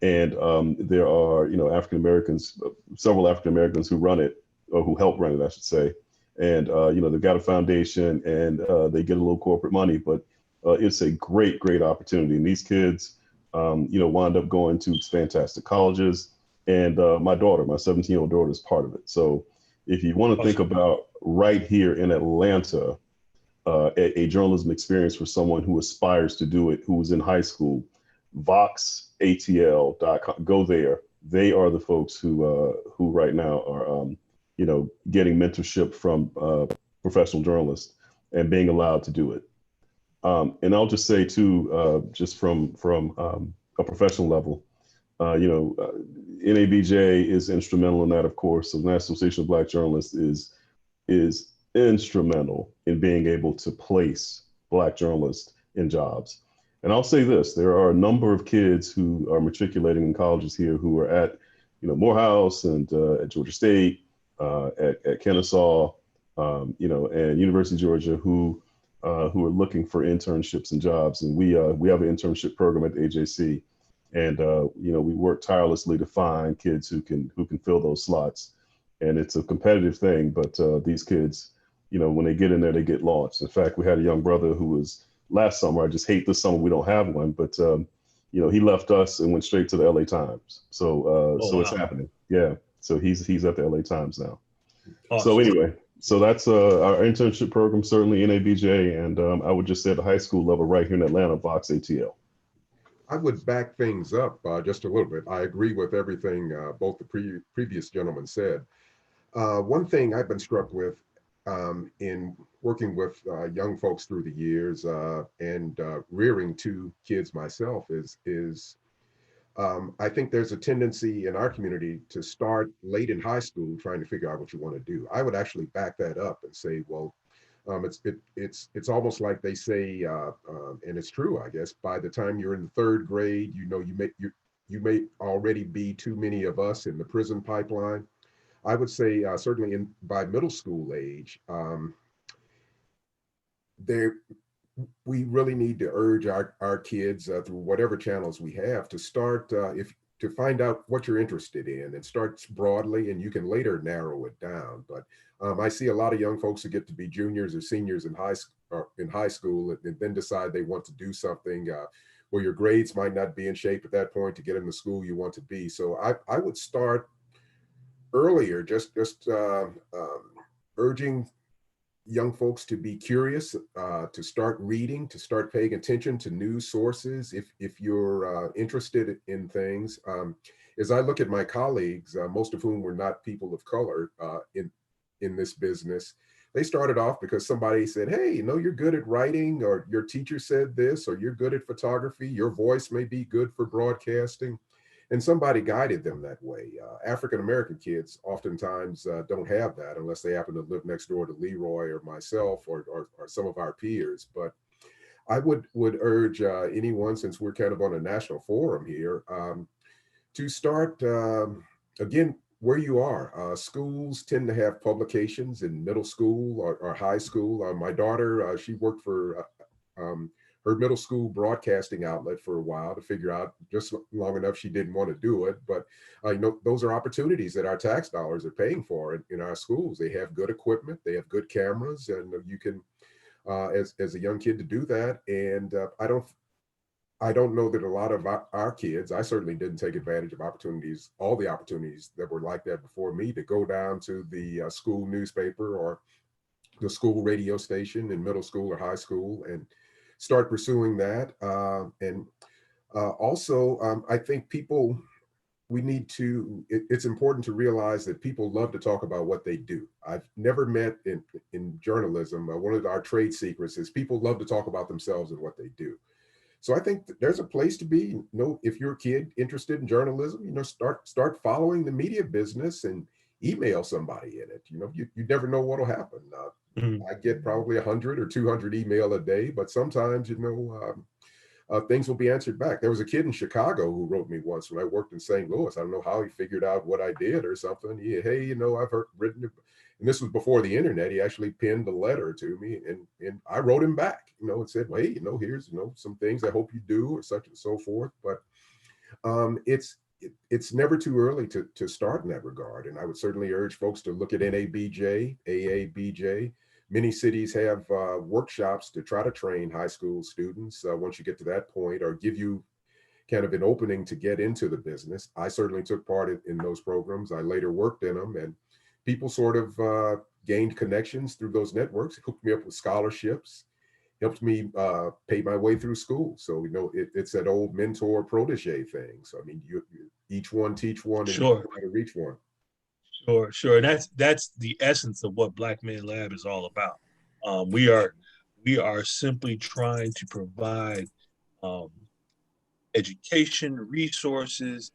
And there are, African Americans, several African Americans who run it, or who help run it, I should say. And, they've got a foundation, and they get a little corporate money, but it's a great, great opportunity. And these kids, wind up going to fantastic colleges. And my 17-year-old daughter is part of it. So if you want to think about right here in Atlanta, a journalism experience for someone who aspires to do it, who's in high school, voxatl.com, go there. They are the folks who right now are, getting mentorship from professional journalists and being allowed to do it. And I'll just say too, just from a professional level, NABJ is instrumental in that, of course. The National Association of Black Journalists is instrumental in being able to place Black journalists in jobs. And I'll say this, there are a number of kids who are matriculating in colleges here who are at Morehouse and at Georgia State, at Kennesaw, and University of Georgia who are looking for internships and jobs. And we have an internship program at the AJC, and we work tirelessly to find kids who can fill those slots. And it's a competitive thing, but these kids, when they get in there, they get launched. In fact, we had a young brother who was last summer. I just hate this summer we don't have one, but he left us and went straight to the LA Times. So It's happening. Yeah. So he's at the LA Times now. Awesome. So anyway, so that's our internship program, certainly NABJ, and I would just say at the high school level right here in Atlanta, Vox ATL. I would back things up just a little bit. I agree with everything both the previous gentlemen said. One thing I've been struck with in working with young folks through the years and rearing two kids myself is I think there's a tendency in our community to start late in high school trying to figure out what you want to do. I would actually back that up and say, well, it's almost like they say, and it's true, I guess, by the time you're in the third grade, you may already be too many of us in the prison pipeline. I would say certainly by middle school age, we really need to urge our kids through whatever channels we have to start to find out what you're interested in, and start broadly, and you can later narrow it down. But I see a lot of young folks who get to be juniors or seniors in high school and then decide they want to do something where your grades might not be in shape at that point to get in the school you want to be. So I would start earlier, just urging young folks to be curious, to start reading, to start paying attention to news sources if you're interested in things. As I look at my colleagues, most of whom were not people of color in this business, they started off because somebody said, hey, you're good at writing, or your teacher said this, or you're good at photography, your voice may be good for broadcasting. And somebody guided them that way. African-American kids oftentimes don't have that unless they happen to live next door to Leroy or myself or some of our peers. But I would urge anyone, since we're kind of on a national forum here, to start, again, where you are. Schools tend to have publications in middle school or high school. My daughter, she worked for her middle school broadcasting outlet for a while to figure out, just long enough she didn't want to do it. But those are opportunities that our tax dollars are paying for in our schools. They have good equipment, they have good cameras, and you can, as a young kid, to do that. And I don't know that a lot of our kids, I certainly didn't take advantage of all the opportunities that were like that before me, to go down to the school newspaper or the school radio station in middle school or high school and start pursuing that. Also, I think it's important to realize that people love to talk about what they do. I've never met in journalism, one of our trade secrets is people love to talk about themselves and what they do. So I think there's a place to be, if you're a kid interested in journalism, start following the media business and email somebody in it. You never know what'll happen. I get probably 100 or 200 email a day, but sometimes, things will be answered back. There was a kid in Chicago who wrote me once when I worked in St. Louis. I don't know how he figured out what I did or something. Hey, I've written it. And this was before the internet. He actually penned a letter to me, and I wrote him back, and said, well, hey, here's, some things I hope you do, or such and so forth. But it's never too early to start in that regard. And I would certainly urge folks to look at NABJ, AABJ. Many cities have workshops to try to train high school students once you get to that point, or give you kind of an opening to get into the business. I certainly took part in those programs. I later worked in them, and people sort of gained connections through those networks, hooked me up with scholarships, helped me pay my way through school. So, it's that old mentor protege thing. So, I mean, you each one teach one, and Sure. try to reach one. Sure. And that's the essence of what Black Men Lab is all about. We are simply trying to provide education, resources,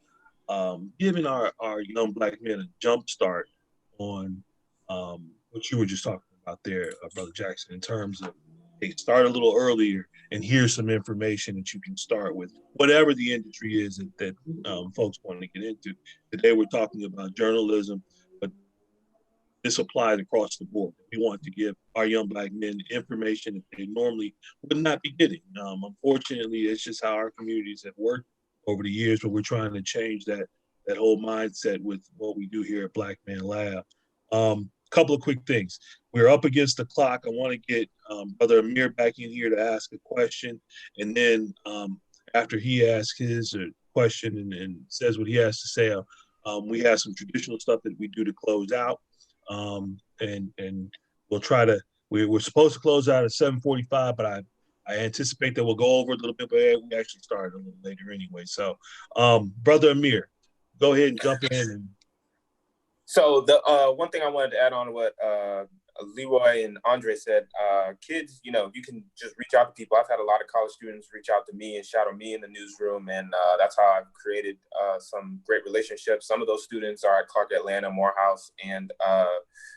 giving our young Black men a jump start on what you were just talking about there, Brother Jackson, in terms of hey, start a little earlier, and here's some information that you can start with, whatever the industry is that folks want to get into. Today we're talking about journalism, but this applies across the board. We want to give our young Black men information that they normally would not be getting. Unfortunately, it's just how our communities have worked over the years, but we're trying to change that whole mindset with what we do here at Black Man Lab. Couple of quick things. We're up against the clock. I want to get Brother Amir back in here to ask a question. And then after he asks his question and says what he has to say, we have some traditional stuff that we do to close out. And we'll try to, we're supposed to close out at 7:45, but I anticipate that we'll go over a little bit, but we actually started a little later anyway. So Brother Amir, go ahead and jump in. And so the one thing I wanted to add on to what Leroy and Andre said, kids, you know, you can just reach out to people. I've had a lot of college students reach out to me and shadow me in the newsroom, and that's how I've created some great relationships. Some of those students are at Clark Atlanta, Morehouse, and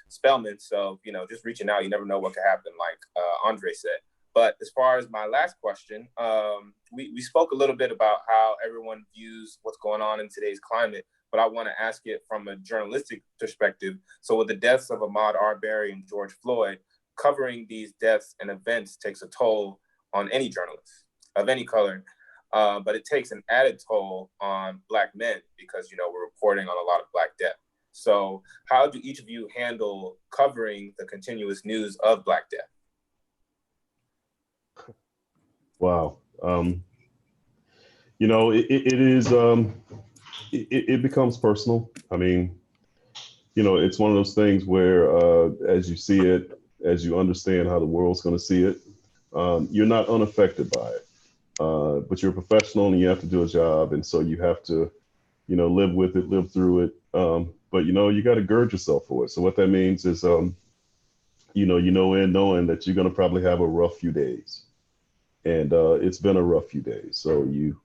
Spelman. So, you know, just reaching out, you never know what could happen, like Andre said. But as far as my last question, we spoke a little bit about how everyone views what's going on in today's climate, but I want to ask it from a journalistic perspective. So with the deaths of Ahmaud Arbery and George Floyd, covering these deaths and events takes a toll on any journalist of any color, but it takes an added toll on Black men because, you know, we're reporting on a lot of Black death. So how do each of you handle covering the continuous news of Black death? Wow. You know, it is, it becomes personal. I mean, you know, it's one of those things where as you see it, as you understand how the world's going to see it, you're not unaffected by it. But you're a professional and you have to do a job. And so you have to, you know, live with it, live through it. But, you know, you got to gird yourself for it. So what that means is, you know, knowing that you're going to probably have a rough few days. And it's been a rough few days. So you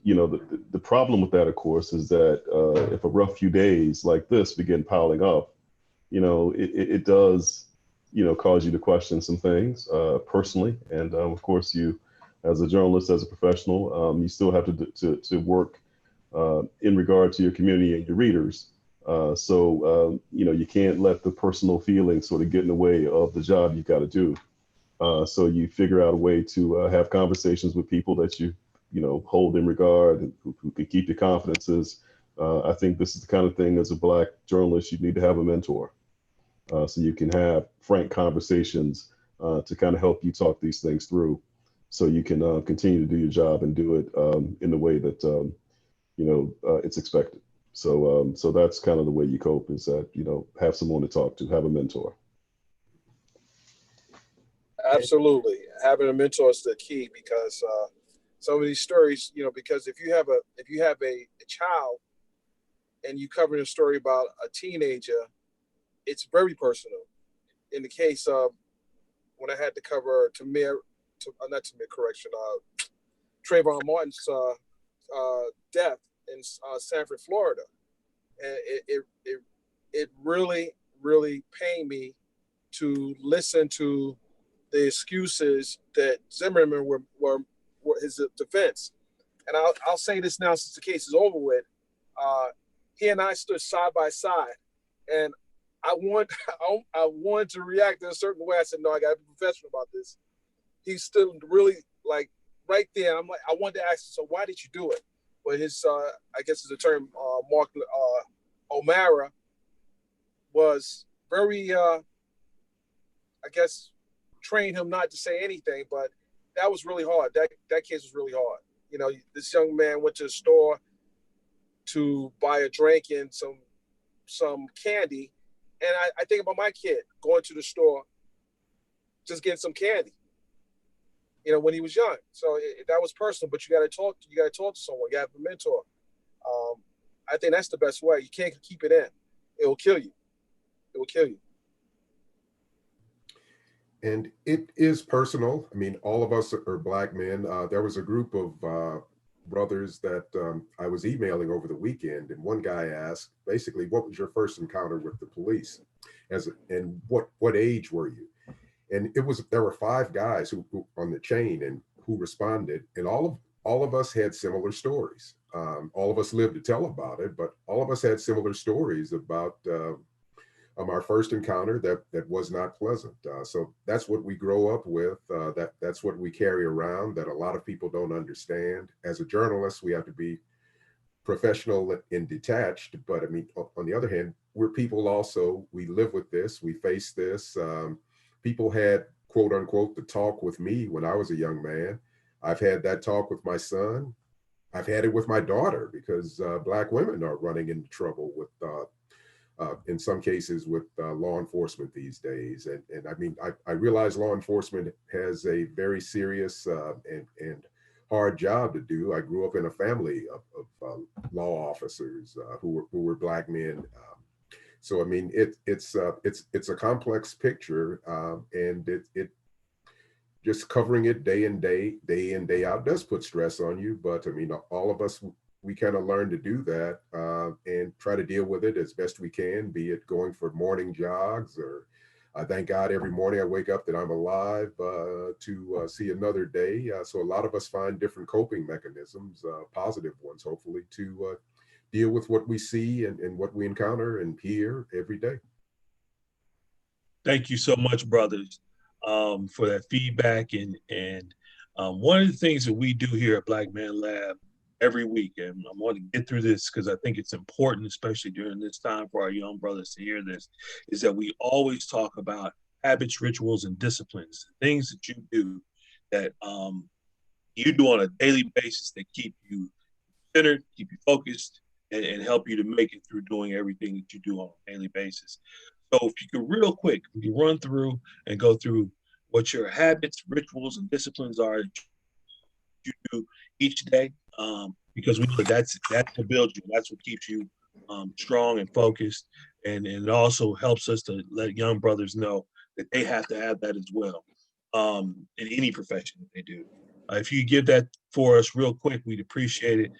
know, the problem with that, of course, is that if a rough few days like this begin piling up, you know, it does, you know, cause you to question some things personally. And of course, you, as a journalist, as a professional, you still have to work in regard to your community and your readers. So, you know, you can't let the personal feelings sort of get in the way of the job you got to do. So you figure out a way to have conversations with people that you know, hold in regard, and who can keep your confidences. I think this is the kind of thing, as a Black journalist, you need to have a mentor. So you can have frank conversations to kind of help you talk these things through, so you can continue to do your job and do it in the way that, you know, it's expected. So so that's kind of the way you cope, is that, you know, have someone to talk to, have a mentor. Absolutely. Having a mentor is the key, because some of these stories, you know, because if you have a child and you cover a story about a teenager, it's very personal. In the case of when I had to cover Trayvon Martin's death in Sanford, Florida, and it really, really pained me to listen to the excuses that Zimmerman were his defense. And I'll say this now, since the case is over with. He and I stood side by side, and I wanted to react in a certain way. I said, no, I got to be professional about this. He stood really, like, right there. I'm like, I wanted to ask him, so why did you do it? But his, I guess his attorney, Mark O'Mara, was very, I guess, trained him not to say anything, but that was really hard. That case was really hard. You know, this young man went to the store to buy a drink and some candy, and I think about my kid going to the store, just getting some candy, you know, when he was young. So that was personal. But you got to talk to someone. You have a mentor. I think that's the best way. You can't keep it in. It will kill you. It will kill you. And it is personal. I mean, all of us are Black men. There was a group of brothers that I was emailing over the weekend, and one guy asked, basically, what was your first encounter with the police? And what age were you? And there were 5 guys who on the chain and who responded, and all of us had similar stories. All of us lived to tell about it, but all of us had similar stories about our first encounter that was not pleasant. So that's what we grow up with. That's what we carry around that a lot of people don't understand. As a journalist, we have to be professional and detached. But I mean, on the other hand, we're people also. We live with this. We face this. People had, quote unquote, the talk with me when I was a young man. I've had that talk with my son. I've had it with my daughter because Black women are running into trouble with in some cases with law enforcement these days. And I mean, I realize law enforcement has a very serious and hard job to do. I grew up in a family of law officers who were Black men. So I mean, it's a complex picture, and it just covering it day in day out does put stress on you. But I mean, all of us, we kind of learn to do that and try to deal with it as best we can, be it going for morning jogs or I thank God every morning I wake up that I'm alive to see another day. So a lot of us find different coping mechanisms, positive ones, hopefully, to deal with what we see and what we encounter and hear every day. Thank you so much, brothers, for that feedback. And one of the things that we do here at Black Man Lab every week, and I want to get through this because I think it's important, especially during this time for our young brothers to hear this, is that we always talk about habits, rituals, and disciplines, things that you do that you do on a daily basis that keep you centered, keep you focused, and help you to make it through doing everything that you do on a daily basis. So if you could real quick, you run through and go through what your habits, rituals, and disciplines are that you do each day, because we know that's what builds you. That's what keeps you strong and focused, and it also helps us to let young brothers know that they have to have that as well in any profession that they do. If you give that for us real quick, we'd appreciate it.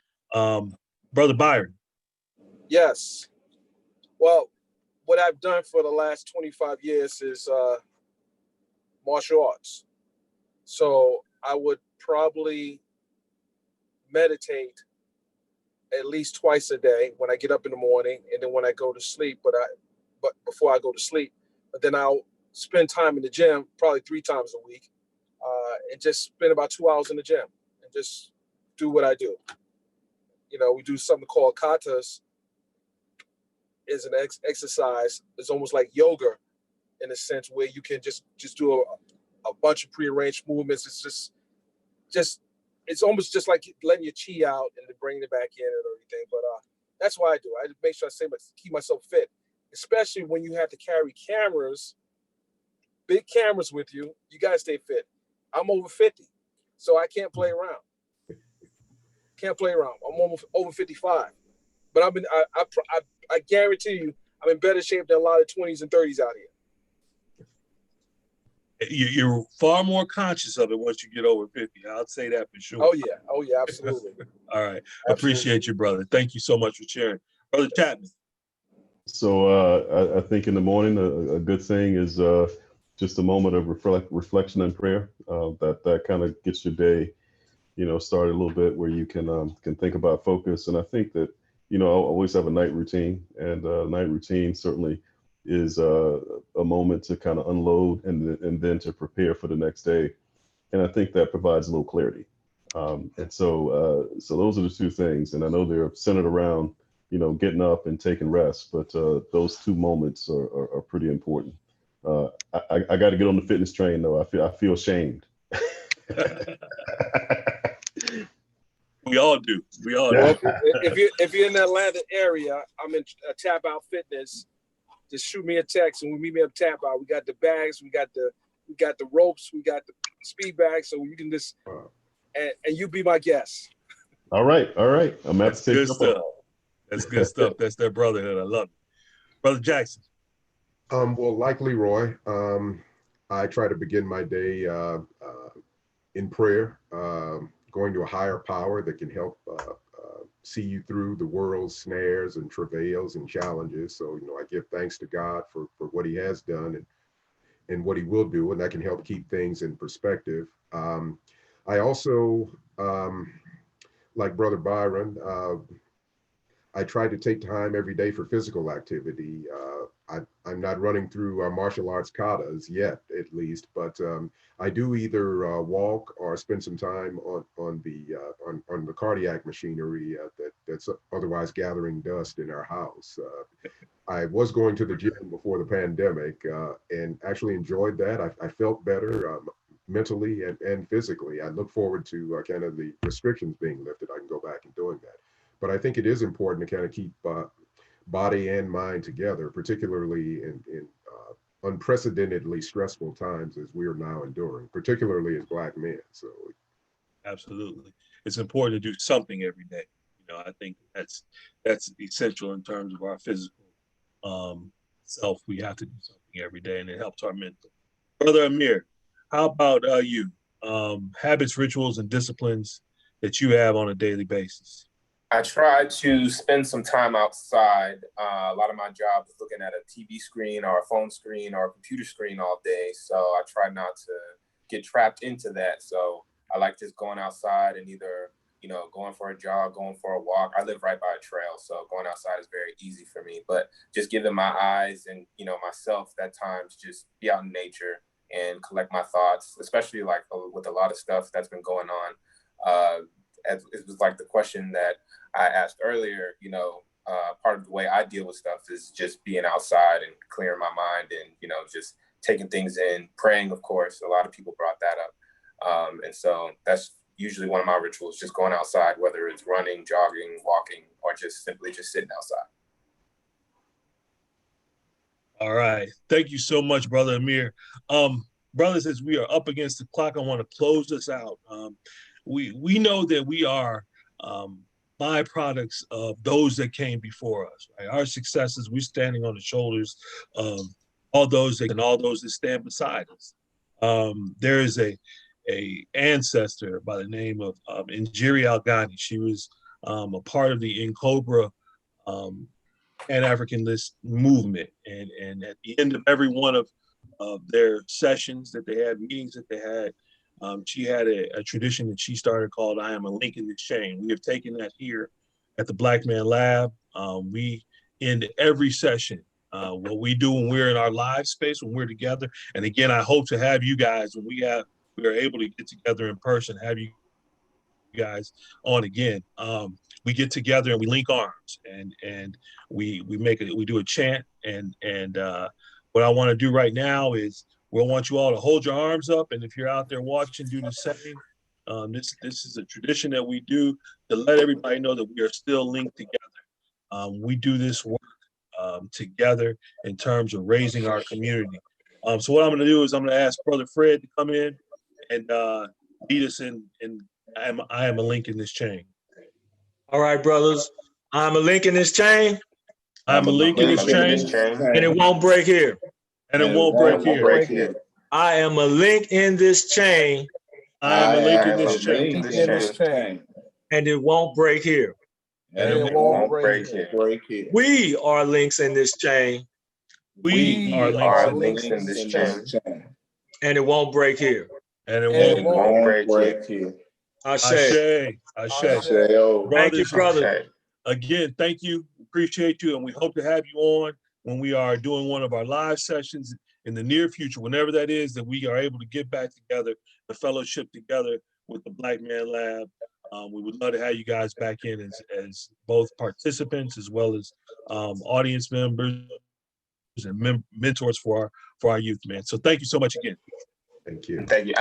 Brother Byron. Yes. Well, what I've done for the last 25 years is martial arts. So I would probably meditate at least twice a day when I get up in the morning and then when I go to sleep, but before I go to sleep, but then I'll spend time in the gym probably 3 times a week and just spend about 2 hours in the gym and just do what I do. You know, we do something called katas. Is an exercise. It's almost like yoga in a sense where you can just do a bunch of prearranged movements. It's just it's almost just like letting your chi out and then bringing it back in and everything. But that's what I do. I make sure I keep myself fit, especially when you have to carry cameras, big cameras with you. You gotta stay fit. I'm over 50, so I can't play around. I'm over 55, but I guarantee you, I'm in better shape than a lot of 20s and 30s out here. You're far more conscious of it once you get over 50. I'll say that for sure. Oh yeah, absolutely. All right, appreciate you, brother. Thank you so much for sharing, Brother Chapman. So I think in the morning a good thing is just a moment of reflection and prayer. That kind of gets your day, started a little bit where you can think about focus. And I think that I always have a night routine, and night routine certainly is a moment to kind of unload and then to prepare for the next day. And I think that provides a little clarity. And so those are the 2 things. And I know they're centered around, getting up and taking rest, but those 2 moments are pretty important. I got to get on the fitness train though. I feel shamed. We all do. Well, if you're in the Atlanta area, I'm in Tap Out Fitness. Just shoot me a text and we meet me up Tap Out. We got the bags, we got the ropes, we got the speed bags, so you can just and you be my guest. All right. I'm That's good stuff. That's good stuff. That's their brotherhood. I love it. Brother Jackson. Well, like Leroy, I try to begin my day in prayer. Going to a higher power that can help see you through the world's snares and travails and challenges. So, I give thanks to God for what he has done and what he will do, and that can help keep things in perspective. I also, like Brother Byron, I try to take time every day for physical activity. I'm not running through martial arts katas yet, at least, but I do either walk or spend some time on the cardiac machinery that's otherwise gathering dust in our house. I was going to the gym before the pandemic and actually enjoyed that. I felt better mentally and physically. I look forward to kind of the restrictions being lifted. I can go back and doing that. But I think it is important to kind of keep body and mind together, particularly in unprecedentedly stressful times as we are now enduring, particularly as Black men. So, absolutely, it's important to do something every day. You know, I think that's essential in terms of our physical self. We have to do something every day, and it helps our mental. Brother Amir, how about you? Habits, rituals, and disciplines that you have on a daily basis. I try to spend some time outside. A lot of my job is looking at a TV screen or a phone screen or a computer screen all day. So I try not to get trapped into that. So I like just going outside and either, you know, going for a jog, going for a walk. I live right by a trail, so going outside is very easy for me. But just giving my eyes and, you know, myself that time to just be out in nature and collect my thoughts, especially like with a lot of stuff that's been going on. It was like the question that I asked earlier, you know, part of the way I deal with stuff is just being outside and clearing my mind and, you know, just taking things in, praying, of course. A lot of people brought that up. And so that's usually one of my rituals, just going outside, whether it's running, jogging, walking, or just simply just sitting outside. All right. Thank you so much, Brother Amir. Brothers, as we are up against the clock, I want to close this out. We know that we are byproducts of those that came before us. Right? Our successes, we're standing on the shoulders of all those that stand beside us. There is a ancestor by the name of Injiri Al-Ghani. She was a part of the N'Cobra Pan-Africanist movement, and at the end of every one of their sessions that they had, meetings that they had, she had a tradition that she started called "I am a link in this chain." We have taken that here at the Black Man Lab. We end every session. What we do when we're in our live space, when we're together, and again, I hope to have you guys when we are able to get together in person, have you guys on again. We get together and we link arms, and we do a chant, and what I want to do right now is we want you all to hold your arms up, and if you're out there watching, do the same. This is a tradition that we do to let everybody know that we are still linked together. We do this work together in terms of raising our community. So what I'm going to do is I'm going to ask Brother Fred to come in and lead us in I am a link in this chain. All right, brothers. I'm a link in this chain. I'm a link in this chain. And it won't break here. And it won't break here. I am a link in this chain. I am a link in this chain. And it won't break here. And it won't break here. We are links in this chain. We are links in this chain. And it won't break here. And it won't break here. Ashe. Thank you, brother. Again, thank you. Appreciate you. And we hope to have you on when we are doing one of our live sessions in the near future, whenever that is, that we are able to get back together, the fellowship together with the Black Man Lab. We would love to have you guys back in as both participants as well as audience members and mentors for our youth, man. So thank you so much again. Thank you. Thank you.